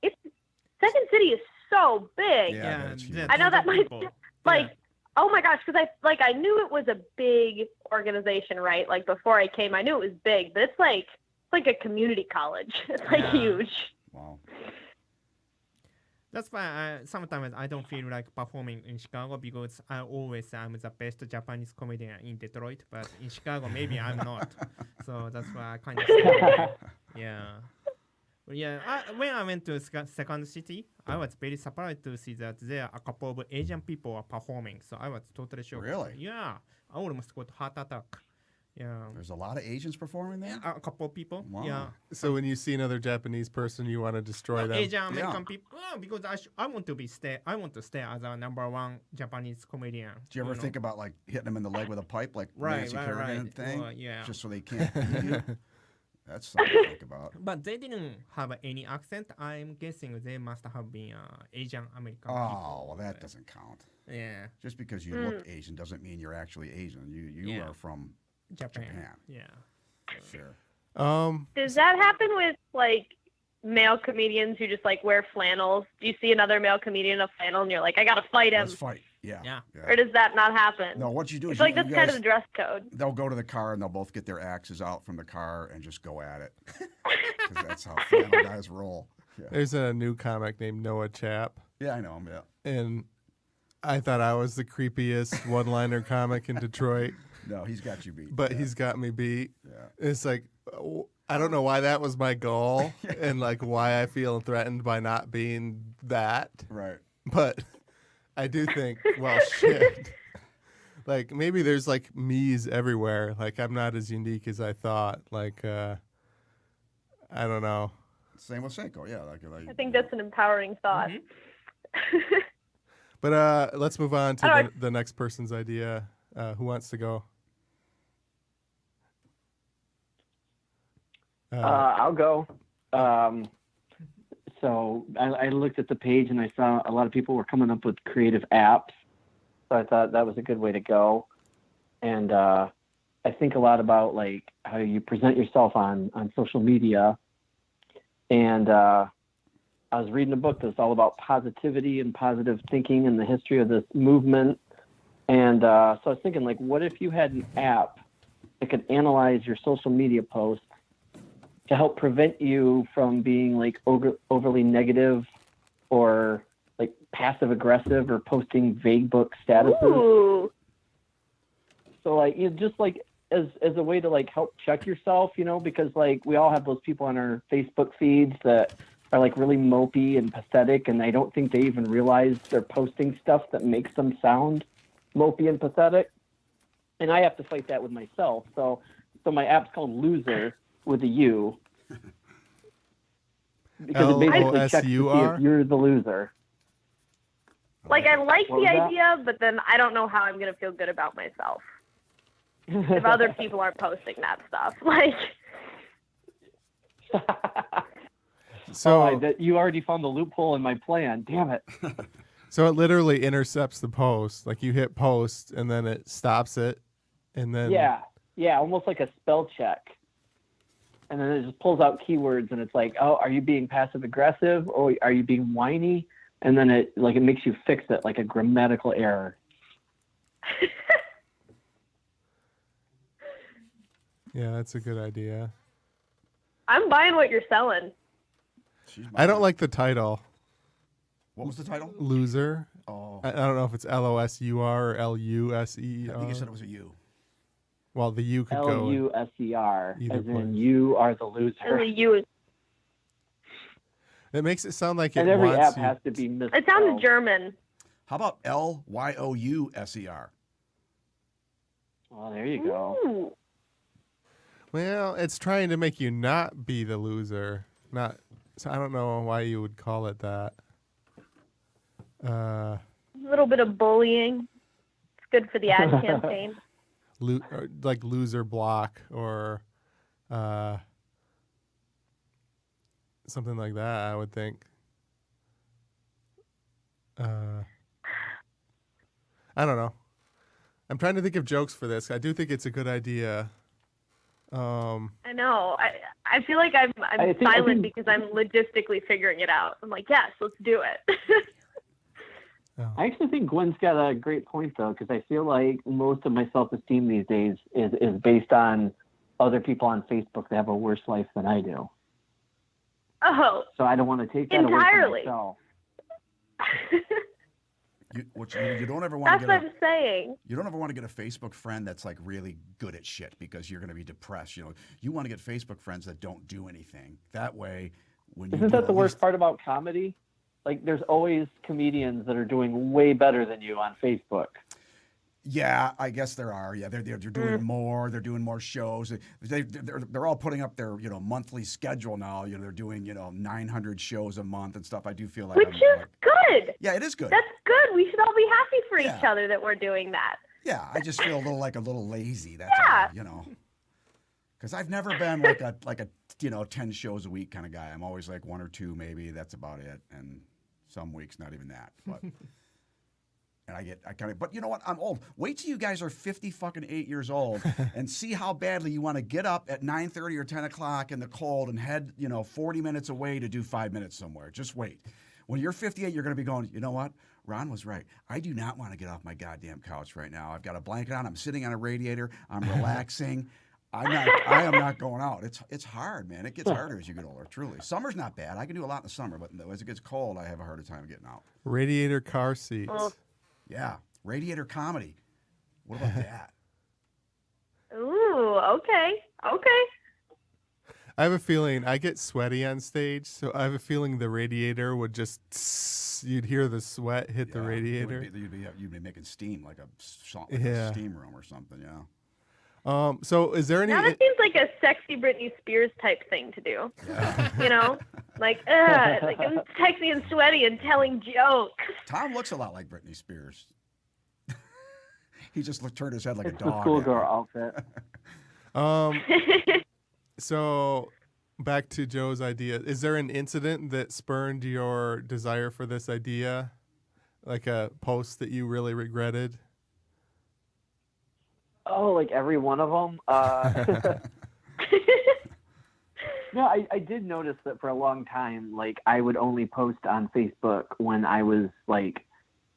Speaker 1: Second City is so big.
Speaker 2: Yeah, I bet it's huge.
Speaker 1: I know that might
Speaker 4: people.
Speaker 1: like oh my gosh, because I knew it was a big organization, right? Like before I came, I knew it was big, but it's like a community college. It's like
Speaker 4: Yeah.
Speaker 1: huge.
Speaker 2: Wow.
Speaker 4: That's why sometimes I don't feel like performing in Chicago because I always say I'm the best Japanese comedian in Detroit, but in Chicago maybe I'm not. So that's why I kind of stay away. Yeah. But yeah, when I went to Second City, I was very surprised to see that there are a couple of Asian people are performing. So I was totally shocked.
Speaker 2: Really?
Speaker 4: Yeah. I almost got heart attack. Yeah.
Speaker 2: There's a lot of Asians performing there?
Speaker 4: A couple of people.
Speaker 2: Wow.
Speaker 4: Yeah.
Speaker 5: So when you see another Japanese person, you want to destroy them.
Speaker 4: Asian American
Speaker 2: Yeah.
Speaker 4: people. Because I want to stay as a #1 Japanese comedian.
Speaker 2: Do you ever
Speaker 4: know?
Speaker 2: think about like hitting them in the leg with a pipe, like
Speaker 4: Right,
Speaker 2: Nancy
Speaker 4: right,
Speaker 2: Kerrigan
Speaker 4: right.
Speaker 2: thing?
Speaker 4: Well, yeah.
Speaker 2: Just so they can't beat you? That's something to think about.
Speaker 4: But they didn't have any accent. I'm guessing they must have been Asian American
Speaker 2: Oh,
Speaker 4: people.
Speaker 2: well, that doesn't count.
Speaker 4: Yeah,
Speaker 2: Just because you look Asian doesn't mean you're actually Asian. You
Speaker 4: Yeah.
Speaker 2: are from
Speaker 4: Japan.
Speaker 2: Japan.
Speaker 4: Yeah.
Speaker 2: Sure.
Speaker 1: Does that happen with like male comedians who just like wear flannels? Do you see another male comedian in a flannel and you're like, I gotta fight him?
Speaker 2: Let's fight. Yeah.
Speaker 4: Yeah.
Speaker 1: Or does that not happen?
Speaker 2: No, what you do
Speaker 1: I
Speaker 2: is
Speaker 1: feel like
Speaker 2: you
Speaker 1: that's kind of
Speaker 2: guys-
Speaker 1: the dress code.
Speaker 2: they'll go to the car and they'll both get their axes out from the car and just go at it. Because that's how flannel guys roll. Yeah.
Speaker 5: There's a new comic named Noah Chap,
Speaker 2: Yeah, I know him. Yeah.
Speaker 5: and I thought I was the creepiest one-liner comic in Detroit,
Speaker 2: No, he's got you beat.
Speaker 5: but
Speaker 2: yeah.
Speaker 5: he's got me beat.
Speaker 2: Yeah.
Speaker 5: It's like I don't know why that was my goal, and like why I feel threatened by not being that.
Speaker 2: Right.
Speaker 5: But I do think, well, shit. Like maybe there's like me's everywhere. Like I'm not as unique as I thought. Like I don't know.
Speaker 2: Same with Senko. Yeah. Like,
Speaker 1: I think that's an empowering thought.
Speaker 5: But let's move on to
Speaker 1: All right.
Speaker 5: the next person's idea. Who wants to go?
Speaker 3: I'll go. So I looked at the page and I saw a lot of people were coming up with creative apps. So I thought that was a good way to go. And I think a lot about like how you present yourself on social media. And I was reading a book that's all about positivity and positive thinking and the history of this movement. And so I was thinking, like, what if you had an app that could analyze your social media posts to help prevent you from being like overly negative or like passive aggressive or posting vague book statuses?
Speaker 1: Ooh.
Speaker 3: So like, you know, just like as a way to like help check yourself, you know, because like we all have those people on our Facebook feeds that are like really mopey and pathetic, and I don't think they even realize they're posting stuff that makes them sound mopey and pathetic. And I have to fight that with myself. So my app's called Loser with a U. Because it basically checks to see
Speaker 5: LOSUR?
Speaker 3: if you're the loser.
Speaker 1: Like, I like
Speaker 3: What
Speaker 1: the
Speaker 3: was that?
Speaker 1: idea, but then I don't know how I'm going to feel good about myself if other people aren't posting that stuff. Like,
Speaker 5: So
Speaker 3: You already found the loophole in my plan. Damn it.
Speaker 5: so it literally intercepts the post. Like you hit post and then it stops it, and then
Speaker 3: Yeah, almost like a spell check. And then it just pulls out keywords and it's like, oh, are you being passive aggressive or are you being whiny? And then it makes you fix it like a grammatical error.
Speaker 5: yeah, that's a good idea.
Speaker 1: I'm buying what you're selling.
Speaker 2: She's
Speaker 5: I don't like the title,
Speaker 2: What was the title?
Speaker 5: Loser.
Speaker 2: Oh,
Speaker 5: I don't know if it's LOSUR or LUSER.
Speaker 2: I think you said it was a U.
Speaker 5: Well, the U could go.
Speaker 3: LUSER,
Speaker 5: either
Speaker 3: as in
Speaker 5: place.
Speaker 3: you are the loser.
Speaker 1: Only you.
Speaker 5: It makes it sound like
Speaker 3: And
Speaker 5: it
Speaker 3: every
Speaker 5: wants
Speaker 3: app
Speaker 5: you.
Speaker 3: has to be misspelled.
Speaker 1: It sounds German.
Speaker 2: How about LYOUSER?
Speaker 3: Oh, there you go.
Speaker 1: Ooh.
Speaker 5: Well, it's trying to make you not be the loser. Not. So I don't know why you would call it that.
Speaker 1: A little bit of bullying. It's good for the ad campaign.
Speaker 5: Or like loser block or something like that, I would think. I don't know. I'm trying to think of jokes for this. I do think it's a good idea.
Speaker 1: I know. I feel like I'm
Speaker 3: I think-
Speaker 1: silent because I'm logistically figuring it out. I'm like, yes, let's do it.
Speaker 3: I actually think Gwen's got a great point, though, because I feel like most of my self-esteem these days is based on other people on Facebook that have a worse life than I do.
Speaker 1: Oh,
Speaker 3: So I don't want to take that
Speaker 1: Entirely.
Speaker 3: away from myself.
Speaker 2: You don't ever want
Speaker 1: that's
Speaker 2: to
Speaker 1: what
Speaker 2: get
Speaker 1: I'm saying.
Speaker 2: you don't ever want to get a Facebook friend that's like really good at shit because you're going to be depressed. You know, you want to get Facebook friends that don't do anything. That way, when you
Speaker 3: Isn't
Speaker 2: do
Speaker 3: that the
Speaker 2: at
Speaker 3: worst
Speaker 2: least-
Speaker 3: part about comedy? Like, there's always comedians that are doing way better than you on Facebook.
Speaker 2: Yeah, I guess there are. Yeah, they're doing more. They're doing more shows. They're all putting up their monthly schedule now. They're doing 900 shows a month and stuff. I do feel like
Speaker 1: Which is good.
Speaker 2: yeah, it is good.
Speaker 1: That's good. We should all be happy for each
Speaker 2: Yeah.
Speaker 1: other that we're doing that.
Speaker 2: Yeah, I just feel a little lazy. That's
Speaker 1: Yeah.
Speaker 2: all, Because I've never been like a 10 shows a week kind of guy. I'm always like 1 or 2 maybe. That's about it. And some weeks not even that. But but you know what? I'm old. Wait till you guys are 8 years old and see how badly you want to get up at 9:30 or 10 o'clock in the cold and head 40 minutes away to do 5 minutes somewhere. Just wait. When you're 58, you're going to be going, you know what? Ron was right. I do not want to get off my goddamn couch right now. I've got a blanket on. I'm sitting on a radiator. I'm relaxing. I am not going out. It's hard, man. It gets harder as you get older, truly. Summer's not bad. I can do a lot in the summer, but as it gets cold, I have a harder time getting out.
Speaker 5: Radiator car seats.
Speaker 2: Yeah. Radiator comedy. What about that?
Speaker 1: Ooh, okay.
Speaker 5: I have a feeling I get sweaty on stage, so I have a feeling the radiator would just you'd hear the sweat hit the radiator.
Speaker 2: You'd be making steam like a steam room or something, yeah.
Speaker 5: So is there any?
Speaker 1: Now that seems like a sexy Britney Spears type thing to do.
Speaker 2: Yeah.
Speaker 1: Like I'm sexy and sweaty and telling jokes.
Speaker 2: Tom looks a lot like Britney Spears. He just turned his head like a dog.
Speaker 3: The schoolgirl
Speaker 5: outfit. So back to Joe's idea. Is there an incident that spurned your desire for this idea? Like a post that you really regretted?
Speaker 3: Oh, like every one of them? No, I did notice that for a long time, like I would only post on Facebook when I was like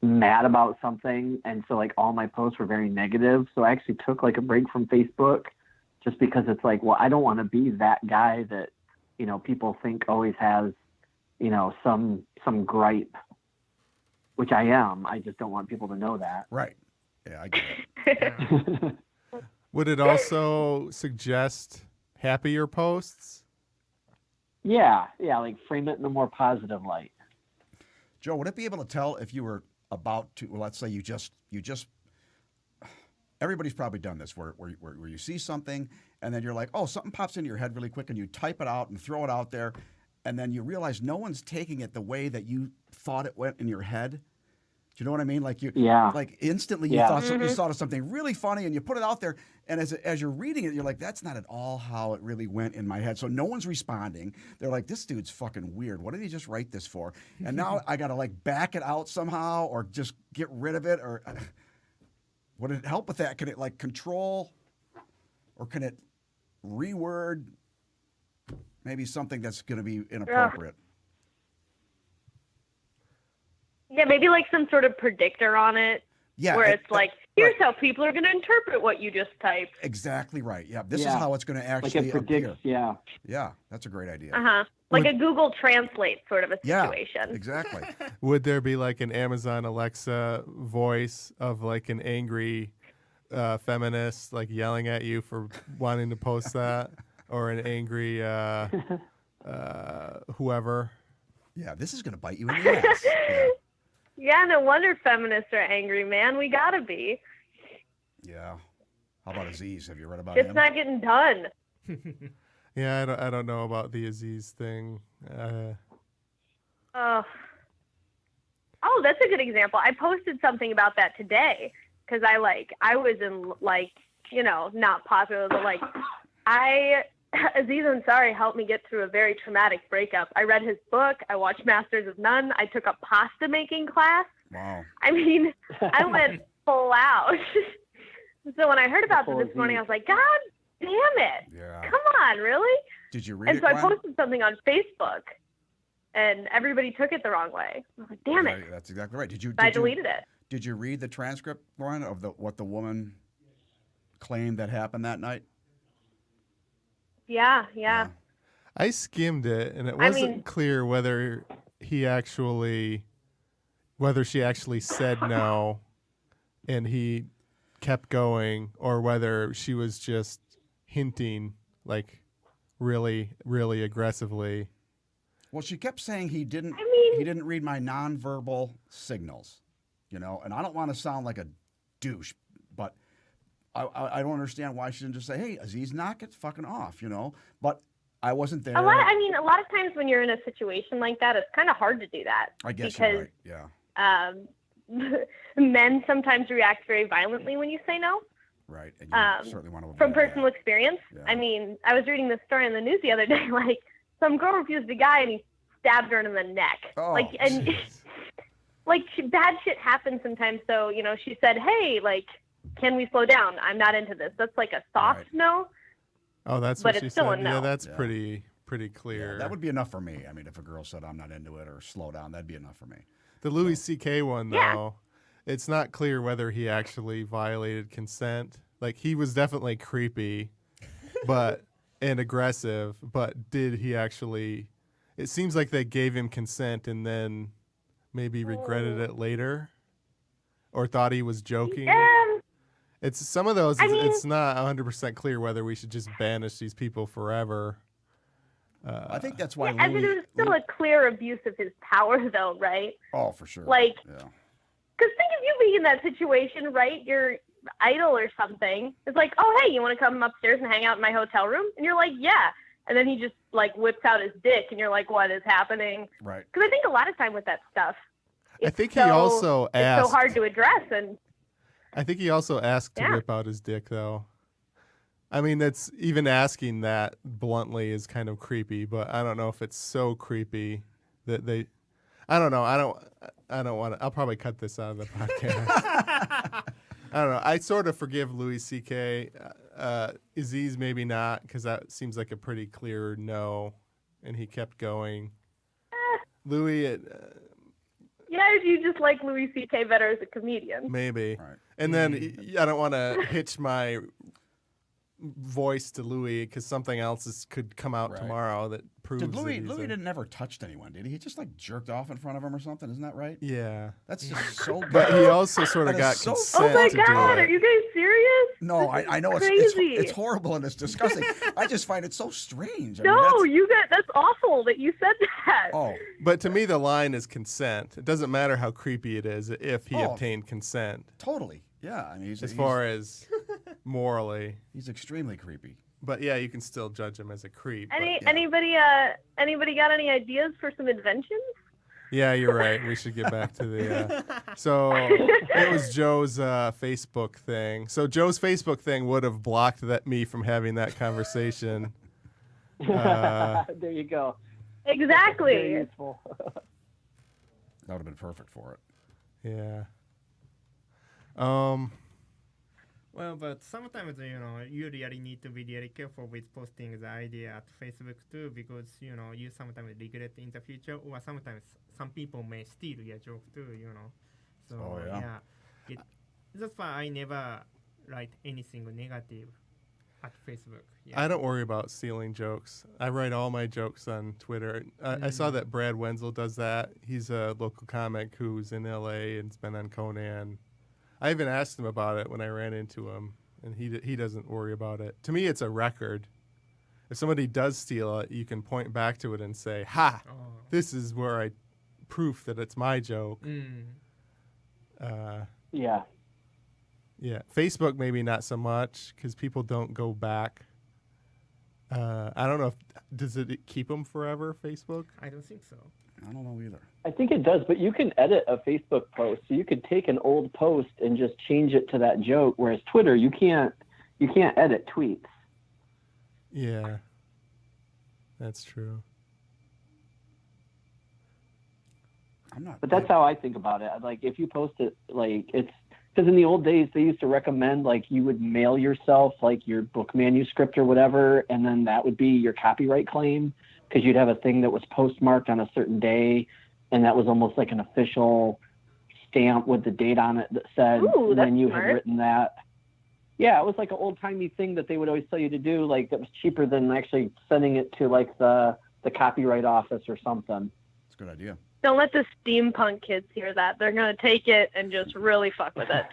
Speaker 3: mad about something. And so like all my posts were very negative. So I actually took like a break from Facebook just because it's like, well, I don't want to be that guy that, people think always has, some gripe, which I am. I just don't want people to know that.
Speaker 2: Right. Yeah, I get it.
Speaker 5: Would it also suggest happier posts?
Speaker 3: Yeah, like frame it in a more positive light.
Speaker 2: Joe, would it be able to tell if you were about to, well, let's say you just, everybody's probably done this where you see something and then you're like, oh, something pops into your head really quick and you type it out and throw it out there and then you realize no one's taking it the way that you thought it went in your head. Do you know what I mean? Like like instantly you thought you thought of something really funny and you put it out there and as you're reading it, you're like, that's not at all how it really went in my head. So no one's responding. They're like, this dude's fucking weird. What did he just write this for? And now I got to like back it out somehow or just get rid of it or would it help with that? Can it like control or can it reword maybe something that's going to be inappropriate?
Speaker 1: Yeah, maybe like some sort of predictor on it.
Speaker 2: Yeah.
Speaker 1: Where it's like, here's how people are going to interpret what you just typed.
Speaker 2: Exactly right. Yeah. This is how it's going to actually
Speaker 3: like it predicts,
Speaker 2: appear.
Speaker 3: Yeah.
Speaker 2: Yeah. That's a great idea.
Speaker 1: Uh-huh. Like a Google Translate sort of a situation.
Speaker 2: Yeah, exactly.
Speaker 5: Would there be like an Amazon Alexa voice of like an angry feminist like yelling at you for wanting to post that or an angry whoever?
Speaker 2: Yeah, this is going to bite you in the ass.
Speaker 1: Yeah, no wonder feminists are angry, man. We gotta be.
Speaker 2: Yeah. How about Aziz? Have you read about him?
Speaker 1: It's not getting done.
Speaker 5: Yeah, I don't know about the Aziz thing.
Speaker 1: Oh, that's a good example. I posted something about that today because I was in not popular, but Aziz Ansari helped me get through a very traumatic breakup. I read his book. I watched Masters of None. I took a pasta making class.
Speaker 2: Wow.
Speaker 1: I mean, I went full out. So when I heard about this morning, I was like, God damn it.
Speaker 2: Yeah.
Speaker 1: Come on, really?
Speaker 2: Did you read
Speaker 1: and
Speaker 2: it,
Speaker 1: so
Speaker 2: Gwen?
Speaker 1: I posted something on Facebook, and everybody took it the wrong way. I was like, damn it.
Speaker 2: That's exactly right.
Speaker 1: I deleted it.
Speaker 2: Did you read the transcript, Gwen, of what the woman claimed that happened that night?
Speaker 1: Yeah.
Speaker 5: I skimmed it, and it wasn't clear whether she actually said no, and he kept going, or whether she was just hinting, like really, really aggressively.
Speaker 2: Well, she kept saying he didn't read my nonverbal signals, and I don't want to sound like a douche, but I don't understand why she didn't just say, hey, Aziz, knock it fucking off, But I wasn't there.
Speaker 1: A lot of times when you're in a situation like that, it's kind of hard to do that.
Speaker 2: I guess
Speaker 1: because,
Speaker 2: you're right, yeah.
Speaker 1: Men sometimes react very violently when you say no.
Speaker 2: Right. And you certainly want to avoid
Speaker 1: from personal
Speaker 2: that.
Speaker 1: experience.
Speaker 2: Yeah.
Speaker 1: I mean, I was reading this story in the news the other day. Like, some girl refused a guy and he stabbed her in the neck.
Speaker 2: Oh,
Speaker 1: and like bad shit happens sometimes. So she said, "Hey, like, can we slow down? I'm not into this." That's like a soft no.
Speaker 5: Oh, that's
Speaker 1: but
Speaker 5: what
Speaker 1: it's
Speaker 5: she
Speaker 1: still
Speaker 5: said.
Speaker 1: a no.
Speaker 5: Yeah, that's
Speaker 2: Yeah.
Speaker 5: pretty clear.
Speaker 2: Yeah, that would be enough for me. I mean, if a girl said I'm not into it or slow down, that'd be enough for me.
Speaker 5: The Louis C.K. one,
Speaker 1: Yeah.
Speaker 5: though, it's not clear whether he actually violated consent. Like, he was definitely creepy, and aggressive, but did he actually? It seems like they gave him consent and then maybe regretted it later, or thought he was joking. It's some of those. It's not 100% clear whether we should just banish these people forever.
Speaker 2: I think that's why.
Speaker 1: I mean, it was still a clear abuse of his power, though, right?
Speaker 2: Oh, for sure.
Speaker 1: Like,
Speaker 2: yeah.
Speaker 1: Because think of you being in that situation, right? Your idol or something. It's like, "Oh, hey, you want to come upstairs and hang out in my hotel room?" And you're like, "Yeah." And then he just like whips out his dick, and you're like, "What is happening?"
Speaker 2: Right.
Speaker 1: Because I think a lot of time with that stuff,
Speaker 5: I think he also asked.
Speaker 1: It's so hard to address, and
Speaker 5: I think he also asked to whip out his dick, though. I mean, that's even asking that bluntly is kind of creepy, but I don't know if it's so creepy that they. I don't know. I don't want to. I'll probably cut this out of the podcast. I don't know. I sort of forgive Louis C.K. Aziz maybe not, because that seems like a pretty clear no, and he kept going. Louis.
Speaker 1: Yeah, you just like Louis C.K. better as a comedian.
Speaker 5: Maybe.
Speaker 2: Right.
Speaker 5: And then I don't want to hitch my voice to Louis because something else could come out tomorrow that proves
Speaker 2: Louis
Speaker 5: that
Speaker 2: didn't never touched anyone, did he? He just like jerked off in front of him or something, isn't that right?
Speaker 5: Yeah.
Speaker 2: That's just so bad.
Speaker 5: But he also sort of
Speaker 2: That
Speaker 5: got
Speaker 2: is so
Speaker 5: consent
Speaker 1: Oh my
Speaker 5: to do
Speaker 1: God,
Speaker 5: it.
Speaker 1: are you guys serious?
Speaker 2: No,
Speaker 1: This
Speaker 2: I know
Speaker 1: is
Speaker 2: it's
Speaker 1: crazy.
Speaker 2: horrible and it's disgusting. I just find it so strange. I
Speaker 1: No,
Speaker 2: mean,
Speaker 1: that's awful that you said that.
Speaker 2: Oh,
Speaker 5: But to me, the line is consent. It doesn't matter how creepy it is if he
Speaker 2: Oh.
Speaker 5: obtained consent,
Speaker 2: totally. Yeah, I mean,
Speaker 5: as far as morally.
Speaker 2: he's extremely creepy.
Speaker 5: But yeah, you can still judge him as a creep. but-
Speaker 1: Anybody got any ideas for some inventions?
Speaker 5: Yeah, you're right. We should get back to the. So it was Joe's Facebook thing. So Joe's Facebook thing would have blocked me from having that conversation.
Speaker 3: There you go. Very
Speaker 1: Exactly.
Speaker 3: useful.
Speaker 2: That would have been perfect for it.
Speaker 5: Yeah.
Speaker 4: Well, but sometimes, you really need to be really careful with posting the idea at Facebook too, because, you sometimes regret in the future, or sometimes some people may steal your joke too, So,
Speaker 2: Oh, yeah.
Speaker 4: That's why I never write anything negative at Facebook. Yeah.
Speaker 5: I don't worry about stealing jokes. I write all my jokes on Twitter. I saw that Brad Wenzel does that. He's a local comic who's in LA and's been on Conan. I even asked him about it when I ran into him, and he doesn't worry about it. To me, it's a record. If somebody does steal it, you can point back to it and say, "Ha! This is where I proof that it's my joke."
Speaker 3: Yeah.
Speaker 5: Yeah, Facebook maybe not so much because people don't go back. I don't know does it keep them forever, Facebook?
Speaker 4: I don't think so.
Speaker 2: I don't know either.
Speaker 3: I think it does, but you can edit a Facebook post. So you could take an old post and just change it to that joke, whereas Twitter, you can't edit tweets.
Speaker 5: Yeah, that's true.
Speaker 2: I'm not.
Speaker 3: But that's how I think about it. Like, if you post it, like, it's because in the old days they used to recommend like you would mail yourself like your book manuscript or whatever, and then that would be your copyright claim because you'd have a thing that was postmarked on a certain day, and that was almost like an official stamp with the date on it that said when you had written that. Yeah, it was like an old-timey thing that they would always tell you to do, like that was cheaper than actually sending it to like the copyright office or something.
Speaker 2: It's a good idea.
Speaker 1: Don't let the steampunk kids hear that. They're going to take it and just really fuck with it.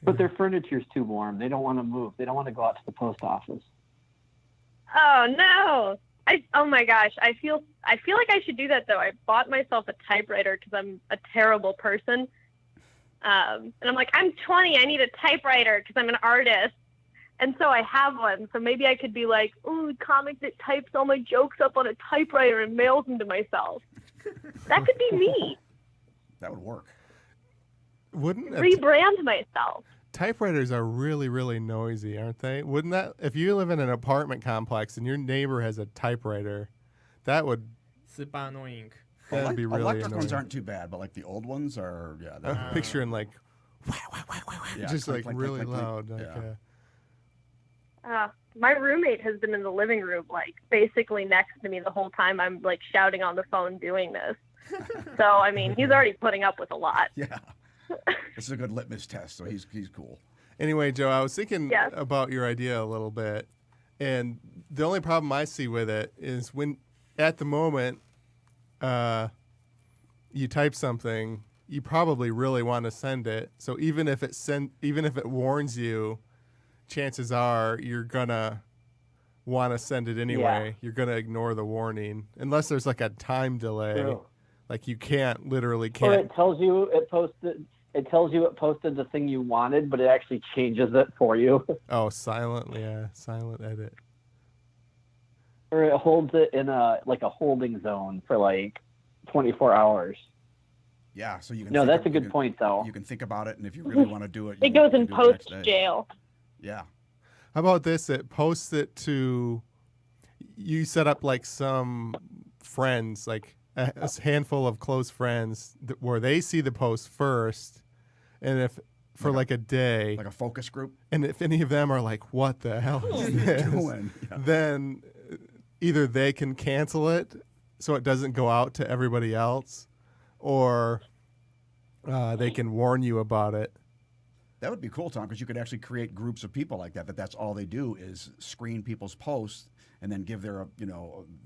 Speaker 3: But their furniture's too warm. They don't want to move. They don't want to go out to the post office.
Speaker 1: Oh, no. Oh, my gosh. I feel like I should do that, though. I bought myself a typewriter because I'm a terrible person. And I'm like, I'm 20. I need a typewriter because I'm an artist. And so I have one. So maybe I could be like, ooh, comic that types all my jokes up on a typewriter and mails them to myself. That could be me.
Speaker 2: That would work.
Speaker 5: Wouldn't
Speaker 1: rebrand myself.
Speaker 5: typewriters are really, really noisy, aren't they? Wouldn't that, if you live in an apartment complex and your neighbor has a typewriter, that would
Speaker 4: Super annoying.
Speaker 5: that'd be really
Speaker 2: Electric
Speaker 5: annoying.
Speaker 2: ones aren't too bad, but like the old ones are, yeah.
Speaker 5: I'm picturing like,
Speaker 2: Yeah,
Speaker 5: just
Speaker 2: clink,
Speaker 5: like
Speaker 2: clink,
Speaker 5: really
Speaker 2: clink, clink,
Speaker 5: loud.
Speaker 2: clink.
Speaker 5: Like,
Speaker 2: Yeah.
Speaker 1: My roommate has been in the living room, like basically next to me the whole time I'm like shouting on the phone doing this. So I mean, he's already putting up with a lot.
Speaker 2: Yeah. This is a good litmus test, so he's cool.
Speaker 5: Anyway, Joe, I was thinking
Speaker 1: Yes.
Speaker 5: about your idea a little bit, and the only problem I see with it is when, at the moment, you type something, you probably really want to send it. So even if it warns you, chances are you're gonna want to send it anyway.
Speaker 3: Yeah.
Speaker 5: You're gonna ignore the warning unless there's like a time delay.
Speaker 3: True.
Speaker 5: Like you literally
Speaker 3: Or
Speaker 5: can't.
Speaker 3: it tells you it posted the thing you wanted, but it actually changes it for you.
Speaker 5: Oh, silent edit.
Speaker 3: Or it holds it in a holding zone for like 24 hours.
Speaker 2: Yeah, so you can.
Speaker 3: No,
Speaker 2: think
Speaker 3: that's a
Speaker 2: of-
Speaker 3: good
Speaker 2: you can-
Speaker 3: point, though.
Speaker 2: You can think about it, and if you really want to do it,
Speaker 1: It
Speaker 2: you
Speaker 1: goes
Speaker 2: can
Speaker 1: in
Speaker 2: do it the next
Speaker 1: post
Speaker 2: day.
Speaker 1: jail.
Speaker 2: Yeah.
Speaker 5: How about this? It posts it to. You set up like some friends, like a handful of close friends, where they see the post first, and if for like a day,
Speaker 2: Like a focus group.
Speaker 5: and if any of them are like, "What the hell is this?"
Speaker 2: Doing. Yeah.
Speaker 5: then either they can cancel it so it doesn't go out to everybody else, or they can warn you about it.
Speaker 2: That would be cool, Tom, because you could actually create groups of people like that. That's all they do is screen people's posts and then give their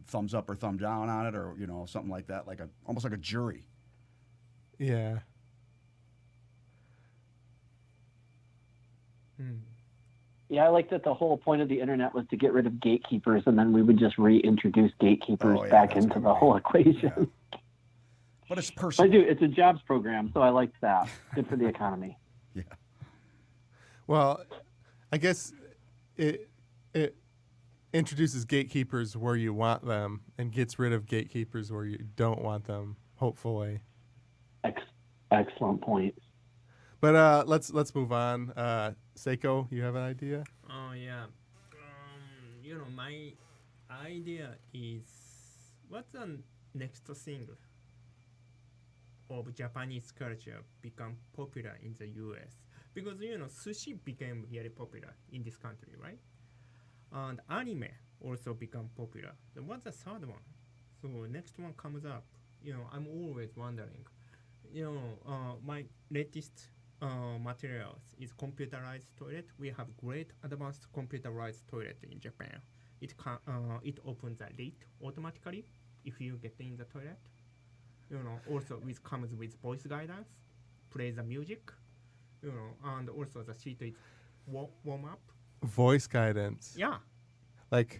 Speaker 2: thumbs up or thumb down on it, or something like that, almost like a jury.
Speaker 5: Yeah.
Speaker 3: Yeah, I like that the whole point of the internet was to get rid of gatekeepers, and then we would just reintroduce gatekeepers
Speaker 2: Oh, yeah,
Speaker 3: back
Speaker 2: that's
Speaker 3: into
Speaker 2: good.
Speaker 3: the whole equation.
Speaker 2: Yeah. But it's
Speaker 3: I
Speaker 2: personal.
Speaker 3: do. It's a jobs program, so I like that. Good for the economy.
Speaker 2: Yeah.
Speaker 5: Well, I guess it introduces gatekeepers where you want them and gets rid of gatekeepers where you don't want them, hopefully.
Speaker 3: Excellent point.
Speaker 5: But let's move on. Seiko, you have an idea?
Speaker 4: Oh yeah. My idea is what's the next thing of Japanese culture become popular in the US? Because sushi became really popular in this country, right? And anime also become popular. Then what's the third one? So next one comes up. I'm always wondering. My latest materials is computerized toilet. We have great advanced computerized toilet in Japan. It opens the lid automatically if you get in the toilet. Also it comes with voice guidance, plays the music, and also the seat is warm up.
Speaker 5: Voice guidance.
Speaker 4: Yeah.
Speaker 5: Like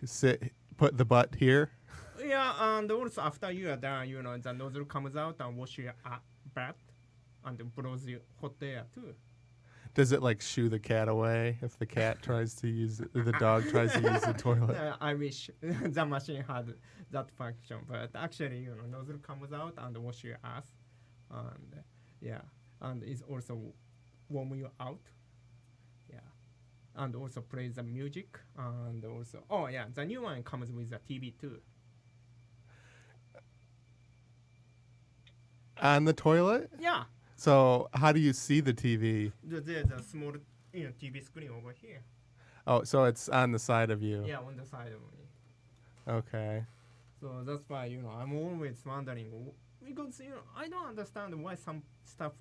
Speaker 5: put the butt here.
Speaker 4: Yeah, and also after you are done, the nozzle comes out and wash your butt and blows you hot air too.
Speaker 5: Does it like shoo the cat away if the cat tries to use the dog tries to use the toilet?
Speaker 4: I wish the machine had that function, but actually, nozzle comes out and wash your ass, and and it's also warm you out. Yeah, and also plays the music, and also the new one comes with a TV too.
Speaker 5: On the toilet?
Speaker 4: Yeah,
Speaker 5: So how do you see the TV?
Speaker 4: there's a small TV screen over here.
Speaker 5: Oh, so it's on the side of you.
Speaker 4: Yeah, on the side of me.
Speaker 5: Okay.
Speaker 4: So that's why I'm always wondering because I don't understand why some stuff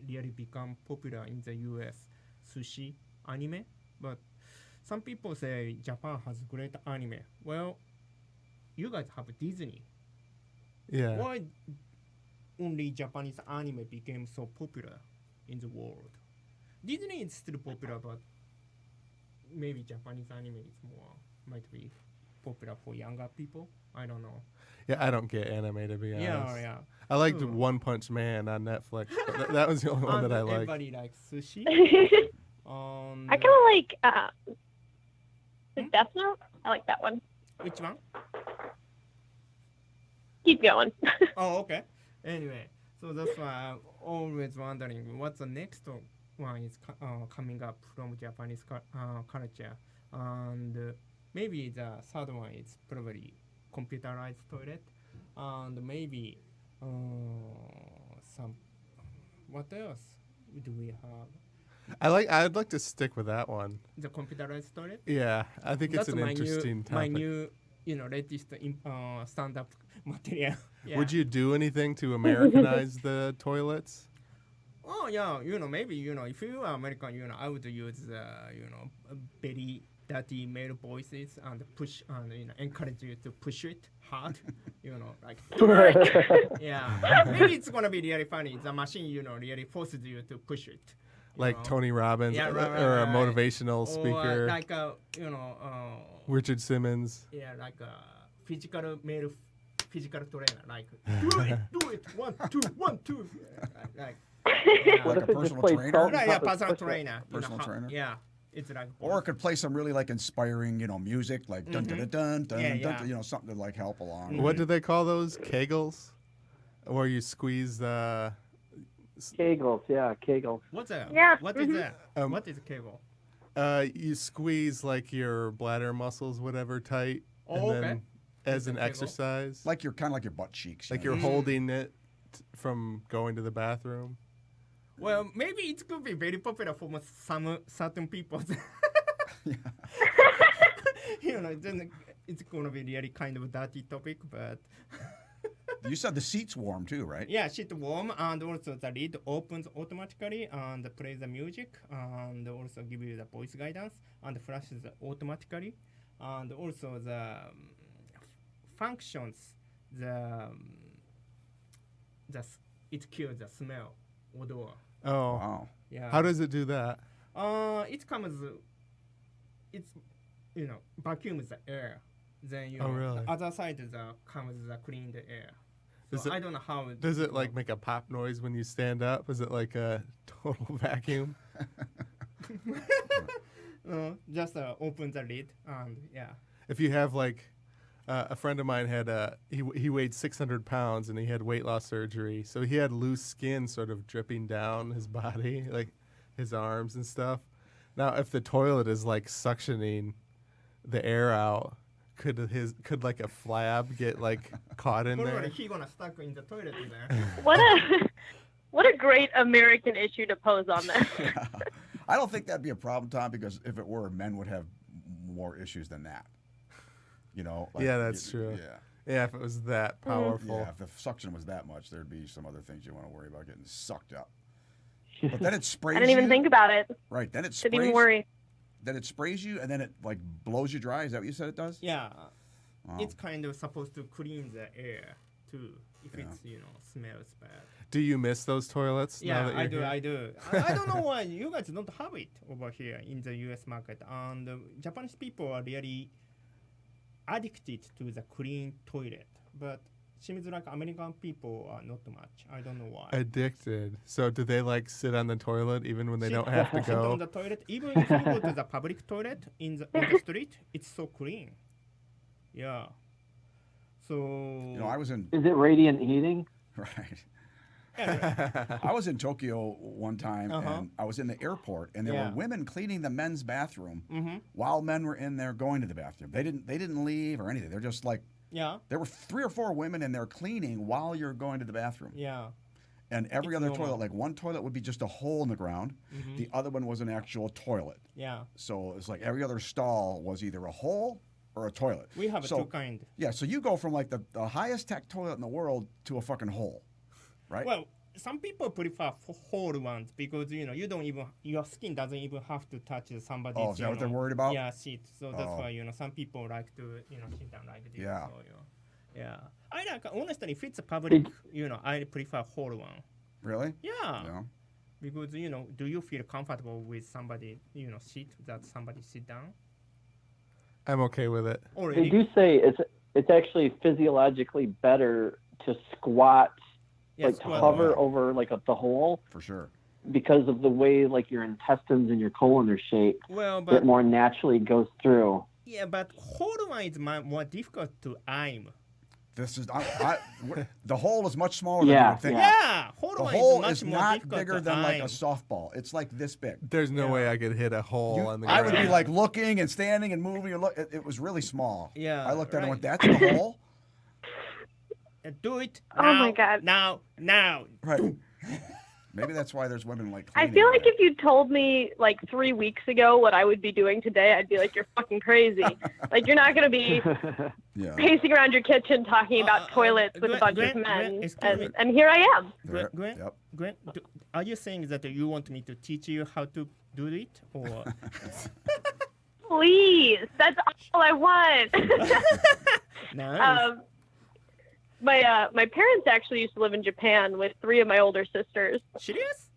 Speaker 4: really become popular in the U.S. Sushi, anime, but some people say Japan has great anime. Well, you guys have Disney.
Speaker 5: Yeah.
Speaker 4: Why only Japanese anime became so popular in the world? Disney is still popular, but maybe Japanese anime might be popular for younger people. I don't know.
Speaker 5: Yeah, I don't get anime to be honest.
Speaker 4: Yeah.
Speaker 5: I liked
Speaker 4: True.
Speaker 5: One Punch Man on Netflix. But that was the only one
Speaker 4: And
Speaker 5: that I liked.
Speaker 4: everybody likes sushi.
Speaker 1: I kind of like the Death Note. I like that one.
Speaker 4: Which one?
Speaker 1: Keep going.
Speaker 4: Oh, okay. Anyway, So that's why I'm always wondering what's the next one is coming up from Japanese culture, and maybe the third one is probably computerized toilet, and maybe some. What else do we have?
Speaker 5: I'd like to stick with that one.
Speaker 4: The computerized toilet.
Speaker 5: Yeah, I think it's
Speaker 4: That's
Speaker 5: an interesting
Speaker 4: my
Speaker 5: topic.
Speaker 4: new, latest stand-up material. Yeah.
Speaker 5: Would you do anything to Americanize the toilets?
Speaker 4: Oh yeah, maybe if you are American, I would use very dirty male voices and push and encourage you to push it hard, like yeah. Maybe it's gonna be really funny. The machine, really forces you to push it.
Speaker 5: Like Tony Robbins
Speaker 4: Yeah, right,
Speaker 5: or a
Speaker 4: right.
Speaker 5: motivational
Speaker 4: Or
Speaker 5: speaker,
Speaker 4: like
Speaker 5: Richard Simmons.
Speaker 4: yeah, like a male physical trainer, like do it, 1, 2, 1, 2, like.
Speaker 2: Like
Speaker 3: What
Speaker 2: a
Speaker 3: if it just
Speaker 2: personal
Speaker 3: plays
Speaker 2: trainer?
Speaker 3: salt and
Speaker 4: Right, yeah,
Speaker 3: pepper
Speaker 4: personal
Speaker 3: push-ups?
Speaker 4: trainer.
Speaker 2: Personal trainer?
Speaker 4: Yeah, it's like.
Speaker 2: Or it could play some really like inspiring, music, like dun dun dun dun dun,
Speaker 4: Yeah,
Speaker 2: dun,
Speaker 4: yeah.
Speaker 2: something to like help along.
Speaker 5: What do they call those? Kegels, where you squeeze the.
Speaker 3: Kegels, yeah, Kegels.
Speaker 4: What's that?
Speaker 1: Yeah,
Speaker 4: What is that? What is a cable?
Speaker 5: You squeeze like your bladder muscles, whatever, tight,
Speaker 4: Oh,
Speaker 5: and
Speaker 4: okay.
Speaker 5: then as
Speaker 4: It's a
Speaker 5: an
Speaker 4: kegel.
Speaker 5: exercise,
Speaker 2: Like you're kind of like your butt cheeks.
Speaker 5: like
Speaker 2: you know?
Speaker 5: you're holding it from going to the bathroom.
Speaker 4: Well, maybe it could be very popular for some certain people. Then it's gonna be really kind of dirty topic, but
Speaker 2: You said the seat's warm too, right?
Speaker 4: yeah, sheet warm, and also the lid opens automatically and plays the music, and also give you the voice guidance and flashes automatically, and also the functions it kills the smell odor.
Speaker 5: Oh,
Speaker 2: Wow.
Speaker 4: Yeah.
Speaker 5: how does it do that?
Speaker 4: It comes. It's vacuums the air. Then
Speaker 5: Oh, really?
Speaker 4: the other side comes the clean the air.
Speaker 5: Does
Speaker 4: So
Speaker 5: it-
Speaker 4: I don't know how.
Speaker 5: Does it like make a pop noise when you stand up? Is it like a total vacuum?
Speaker 4: Just open the lid and yeah.
Speaker 5: If you have like a friend of mine had he weighed 600 pounds and he had weight loss surgery, so he had loose skin sort of dripping down his body, like his arms and stuff. Now, if the toilet is like suctioning the air out, could like a flab get like caught in
Speaker 4: Probably
Speaker 5: there?
Speaker 4: he gonna stuck in the toilet there.
Speaker 1: What a great American issue to pose on this.
Speaker 2: I don't think that'd be a problem, Tom, because if it were, men would have more issues than that.
Speaker 5: Yeah, that's true.
Speaker 2: Yeah.
Speaker 5: Yeah, if it was that powerful.
Speaker 2: Yeah, if the suction was that much, there'd be some other things you want to worry about getting sucked up. But then it sprays
Speaker 1: I didn't even
Speaker 2: you.
Speaker 1: think about it.
Speaker 2: Right, then it
Speaker 1: Didn't
Speaker 2: sprays.
Speaker 1: even worry.
Speaker 2: Then it sprays you, and then it like blows you dry. Is that what you said it does?
Speaker 4: Yeah,
Speaker 2: Wow.
Speaker 4: it's kind of supposed to clean the air too. If
Speaker 2: Yeah.
Speaker 4: it's smells bad.
Speaker 5: Do you miss those toilets? now
Speaker 4: Yeah,
Speaker 5: that
Speaker 4: I
Speaker 5: you're
Speaker 4: do.
Speaker 5: here?
Speaker 4: I do. I don't know why you guys don't have it over here in the U.S. market. And Japanese people are really addicted to the clean toilet, but seems like American people are not much. I don't know why.
Speaker 5: Addicted. So do they like sit on the toilet even when they
Speaker 4: Sit-
Speaker 5: don't have to
Speaker 4: sit on
Speaker 5: go?
Speaker 4: the toilet. Even if you go to the public toilet on the street, it's so clean. Yeah. So.
Speaker 2: I was in
Speaker 3: Is it radiant heating?
Speaker 2: right.
Speaker 4: Yeah,
Speaker 2: I was in Tokyo one time,
Speaker 4: Uh-huh.
Speaker 2: and I was in the airport, and there
Speaker 4: Yeah.
Speaker 2: were women cleaning the men's bathroom
Speaker 4: mm-hmm.
Speaker 2: while men were in there going to the bathroom. They didn't leave or anything. They're just like
Speaker 4: Yeah.
Speaker 2: there were 3 or 4 women in there cleaning while you're going to the bathroom.
Speaker 4: Yeah.
Speaker 2: And every
Speaker 4: It's
Speaker 2: other
Speaker 4: normal.
Speaker 2: toilet, like one toilet would be just a hole in the ground.
Speaker 4: Mhm.
Speaker 2: The other one was an actual toilet.
Speaker 4: Yeah.
Speaker 2: So it's like every other stall was either a hole or a toilet.
Speaker 4: We have
Speaker 2: So-
Speaker 4: two kind.
Speaker 2: Yeah, so you go from like the highest tech toilet in the world to a fucking hole, right?
Speaker 4: Well, some people prefer whole ones because you don't even your skin doesn't even have to touch somebody's.
Speaker 2: Oh, is that what they're worried about?
Speaker 4: Yeah, seat. So that's
Speaker 2: Oh.
Speaker 4: why some people like to sit down like this.
Speaker 2: Yeah.
Speaker 4: So, yeah. I like honestly, if it's a public, I prefer whole one.
Speaker 2: Really?
Speaker 4: Yeah.
Speaker 2: Yeah.
Speaker 4: Because do you feel comfortable with somebody sit that somebody sit down?
Speaker 5: I'm okay with it.
Speaker 3: They
Speaker 4: Already.
Speaker 3: do say it's actually physiologically better to squat,
Speaker 4: Yeah,
Speaker 3: like to
Speaker 4: squat.
Speaker 3: hover over like the hole,
Speaker 2: For sure.
Speaker 3: because of the way like your intestines and your colon are shaped.
Speaker 4: Well,
Speaker 3: It
Speaker 4: but
Speaker 3: more naturally goes through.
Speaker 4: yeah, but whole one is more difficult to aim.
Speaker 2: This is the hole is much smaller than you would think.
Speaker 4: Yeah,
Speaker 2: The
Speaker 4: hole
Speaker 2: hole
Speaker 4: is
Speaker 2: is
Speaker 4: much more
Speaker 2: not
Speaker 4: difficult
Speaker 2: bigger
Speaker 4: to
Speaker 2: than like a
Speaker 4: aim.
Speaker 2: softball. It's like this big.
Speaker 5: There's no way I could hit a hole on the
Speaker 2: I
Speaker 5: ground.
Speaker 2: would be like looking and standing and moving and look. It was really small.
Speaker 4: Yeah,
Speaker 2: I looked at it and went,
Speaker 4: right.
Speaker 2: "That's the hole."
Speaker 4: Do it
Speaker 1: Oh
Speaker 4: now,
Speaker 1: my God.
Speaker 4: now.
Speaker 2: Right. Maybe that's why there's women like.
Speaker 1: I
Speaker 2: cleaning
Speaker 1: feel
Speaker 2: on
Speaker 1: like
Speaker 2: it.
Speaker 1: if you told me like 3 weeks ago what I would be doing today, I'd be like, you're fucking crazy. Like, you're not going to be
Speaker 2: Yeah.
Speaker 1: pacing around your kitchen talking about toilets with a bunch of men. And here I am.
Speaker 2: There-
Speaker 4: Gwen,
Speaker 2: Yep.
Speaker 4: Gwen, are you saying that you want me to teach you how to do it, or?
Speaker 1: Please. That's all I want.
Speaker 4: Nice.
Speaker 1: My parents actually used to live in Japan with 3 of my older sisters.
Speaker 4: Serious?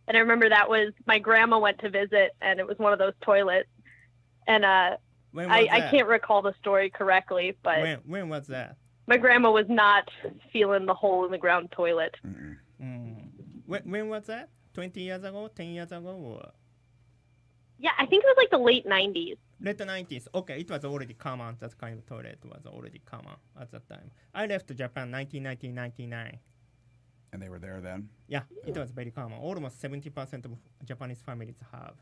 Speaker 1: And I remember that was my grandma went to visit, and it was one of those toilets. And
Speaker 4: When was
Speaker 1: I
Speaker 4: that?
Speaker 1: can't recall the story correctly, but
Speaker 4: When was that?
Speaker 1: my grandma was not feeling the hole in the ground toilet.
Speaker 4: When was that? 20 years ago? 10 years ago? Or?
Speaker 1: Yeah, I think it was like the late 90s.
Speaker 4: Late 90s. Okay, it was already common. That kind of toilet was already common at that time. I left Japan 1999.
Speaker 2: And they were there then.
Speaker 4: Yeah, it was very common. Almost 70% of Japanese families have,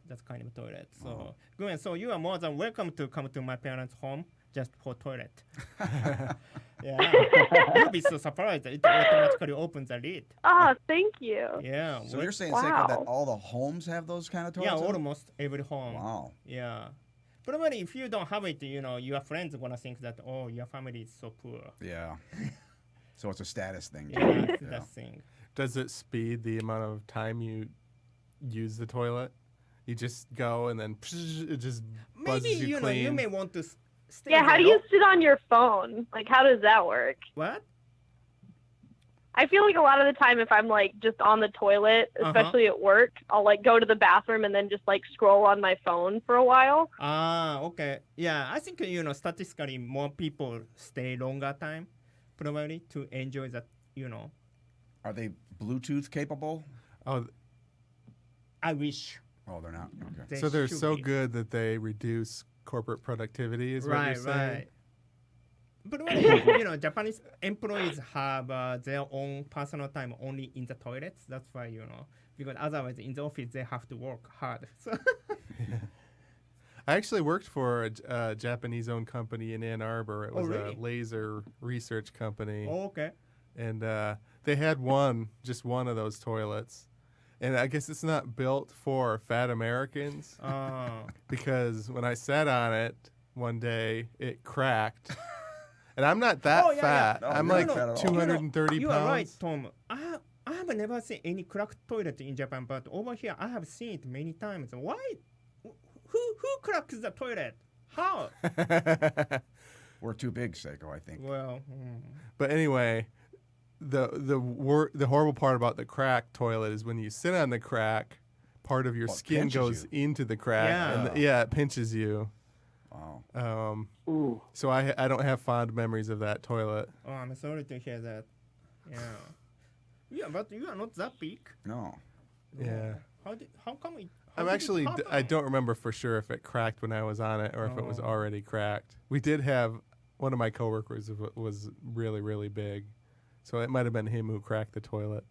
Speaker 4: that kind of toilet. So, Gwen, so you are more than welcome to come to my parents' home just for toilet. Yeah, you'll be so surprised. It automatically opens the lid.
Speaker 1: Oh, thank you.
Speaker 4: Yeah.
Speaker 2: So you're saying,
Speaker 1: Wow.
Speaker 2: Seiko, that all the homes have those kind of
Speaker 4: Yeah,
Speaker 2: toilets? in them?
Speaker 4: almost every home.
Speaker 2: Wow.
Speaker 4: Yeah. Probably if you don't have it, your friends are gonna think that, oh, your family is so poor.
Speaker 2: Yeah. So it's a status thing.
Speaker 4: Yeah, that's that thing.
Speaker 5: Does it speed the amount of time you use the toilet? You just go and then it just buzzes
Speaker 4: Maybe
Speaker 5: you
Speaker 4: you
Speaker 5: clean.
Speaker 4: know you may want to stay.
Speaker 1: Yeah, how do
Speaker 4: there.
Speaker 1: you sit on your phone? Like, how does that work?
Speaker 4: What?
Speaker 1: I feel like a lot of the time if I'm like just on the toilet, especially at work, I'll like go to the bathroom and then just like scroll on my phone for a while.
Speaker 4: Ah, okay. Yeah, I think statistically more people stay longer time, probably to enjoy that.
Speaker 2: Are they Bluetooth capable?
Speaker 5: Oh,
Speaker 4: I wish.
Speaker 2: Oh, they're not. Okay.
Speaker 4: They
Speaker 5: so they're
Speaker 4: should
Speaker 5: so
Speaker 4: be.
Speaker 5: good that they reduce corporate productivity, is what
Speaker 4: Right,
Speaker 5: you're saying?
Speaker 4: right. But Japanese employees have their own personal time only in the toilets. That's why, because otherwise in the office they have to work hard. So
Speaker 5: I actually worked for a Japanese-owned company in Ann Arbor. It was
Speaker 4: really?
Speaker 5: a laser research company.
Speaker 4: Oh, okay.
Speaker 5: And they had just one of those toilets. And I guess it's not built for fat Americans because when I sat on it one day, it cracked. And I'm not that fat.
Speaker 2: No,
Speaker 5: I'm
Speaker 2: you're
Speaker 5: like
Speaker 2: not fat at all.
Speaker 5: 230
Speaker 4: you
Speaker 5: pounds.
Speaker 4: are right, Tom. I have never seen any cracked toilet in Japan, but over here I have seen it many times. Why? Who cracks the toilet? How?
Speaker 2: We're too big, Seiko, I think.
Speaker 4: Well,
Speaker 5: But anyway, the horrible part about the crack toilet is when you sit on the crack, part of your
Speaker 2: Well, it
Speaker 5: skin
Speaker 2: pinches
Speaker 5: goes
Speaker 2: you.
Speaker 5: into the crack.
Speaker 4: Yeah.
Speaker 5: And it pinches you.
Speaker 2: Wow.
Speaker 3: Ooh.
Speaker 5: So I don't have fond memories of that toilet.
Speaker 4: oh, I'm sorry to hear that. Yeah. Yeah, but you are not that big.
Speaker 2: No.
Speaker 5: Yeah.
Speaker 4: How come it?
Speaker 5: I'm actually, I don't remember for sure if it cracked when I was on it or if it was
Speaker 4: Oh.
Speaker 5: already cracked. We did have, one of my coworkers was really, really big. So it might have been him who cracked the toilet.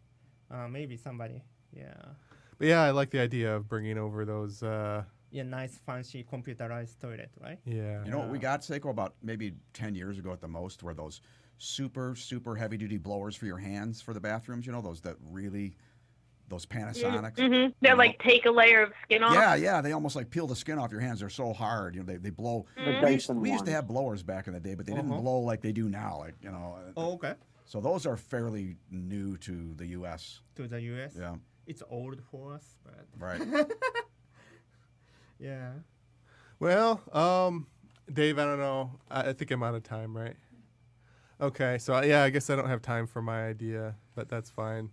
Speaker 4: Maybe somebody. Yeah.
Speaker 5: But yeah, I like the idea of bringing over those,
Speaker 4: Yeah, nice, fancy computerized toilet, right?
Speaker 5: yeah.
Speaker 2: You know what we got, Seiko, about maybe 10 years ago at the most, were those super, super heavy-duty blowers for your hands for the bathrooms, those Panasonics.
Speaker 1: Mm-hmm. They like take a layer of skin off.
Speaker 2: Yeah, they almost like peel the skin off your hands. They're so hard. They blow.
Speaker 3: The
Speaker 2: We used
Speaker 3: Dyson
Speaker 2: to
Speaker 3: ones.
Speaker 2: have blowers back in the day, but they didn't blow like they do now.
Speaker 4: Oh, okay.
Speaker 2: So those are fairly new to the U.S.
Speaker 4: To the US.
Speaker 2: Yeah,
Speaker 4: It's old for us, but
Speaker 2: right.
Speaker 4: yeah.
Speaker 5: Well, Dave, I don't know. I think I'm out of time, right? Okay, so yeah, I guess I don't have time for my idea, but that's fine.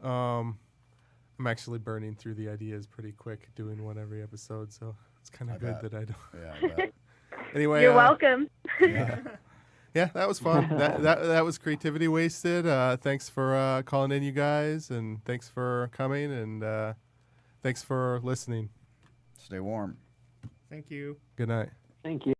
Speaker 5: I'm actually burning through the ideas pretty quick, doing one every episode, so it's kind
Speaker 2: I
Speaker 5: of good
Speaker 2: bet.
Speaker 5: that I don't.
Speaker 2: Yeah, I bet.
Speaker 5: Anyway,
Speaker 1: You're welcome.
Speaker 5: yeah, that was fun. that was creativity wasted. Thanks for calling in, you guys, and thanks for coming, and thanks for listening.
Speaker 2: Stay warm.
Speaker 4: Thank you.
Speaker 5: Good night.
Speaker 3: Thank you.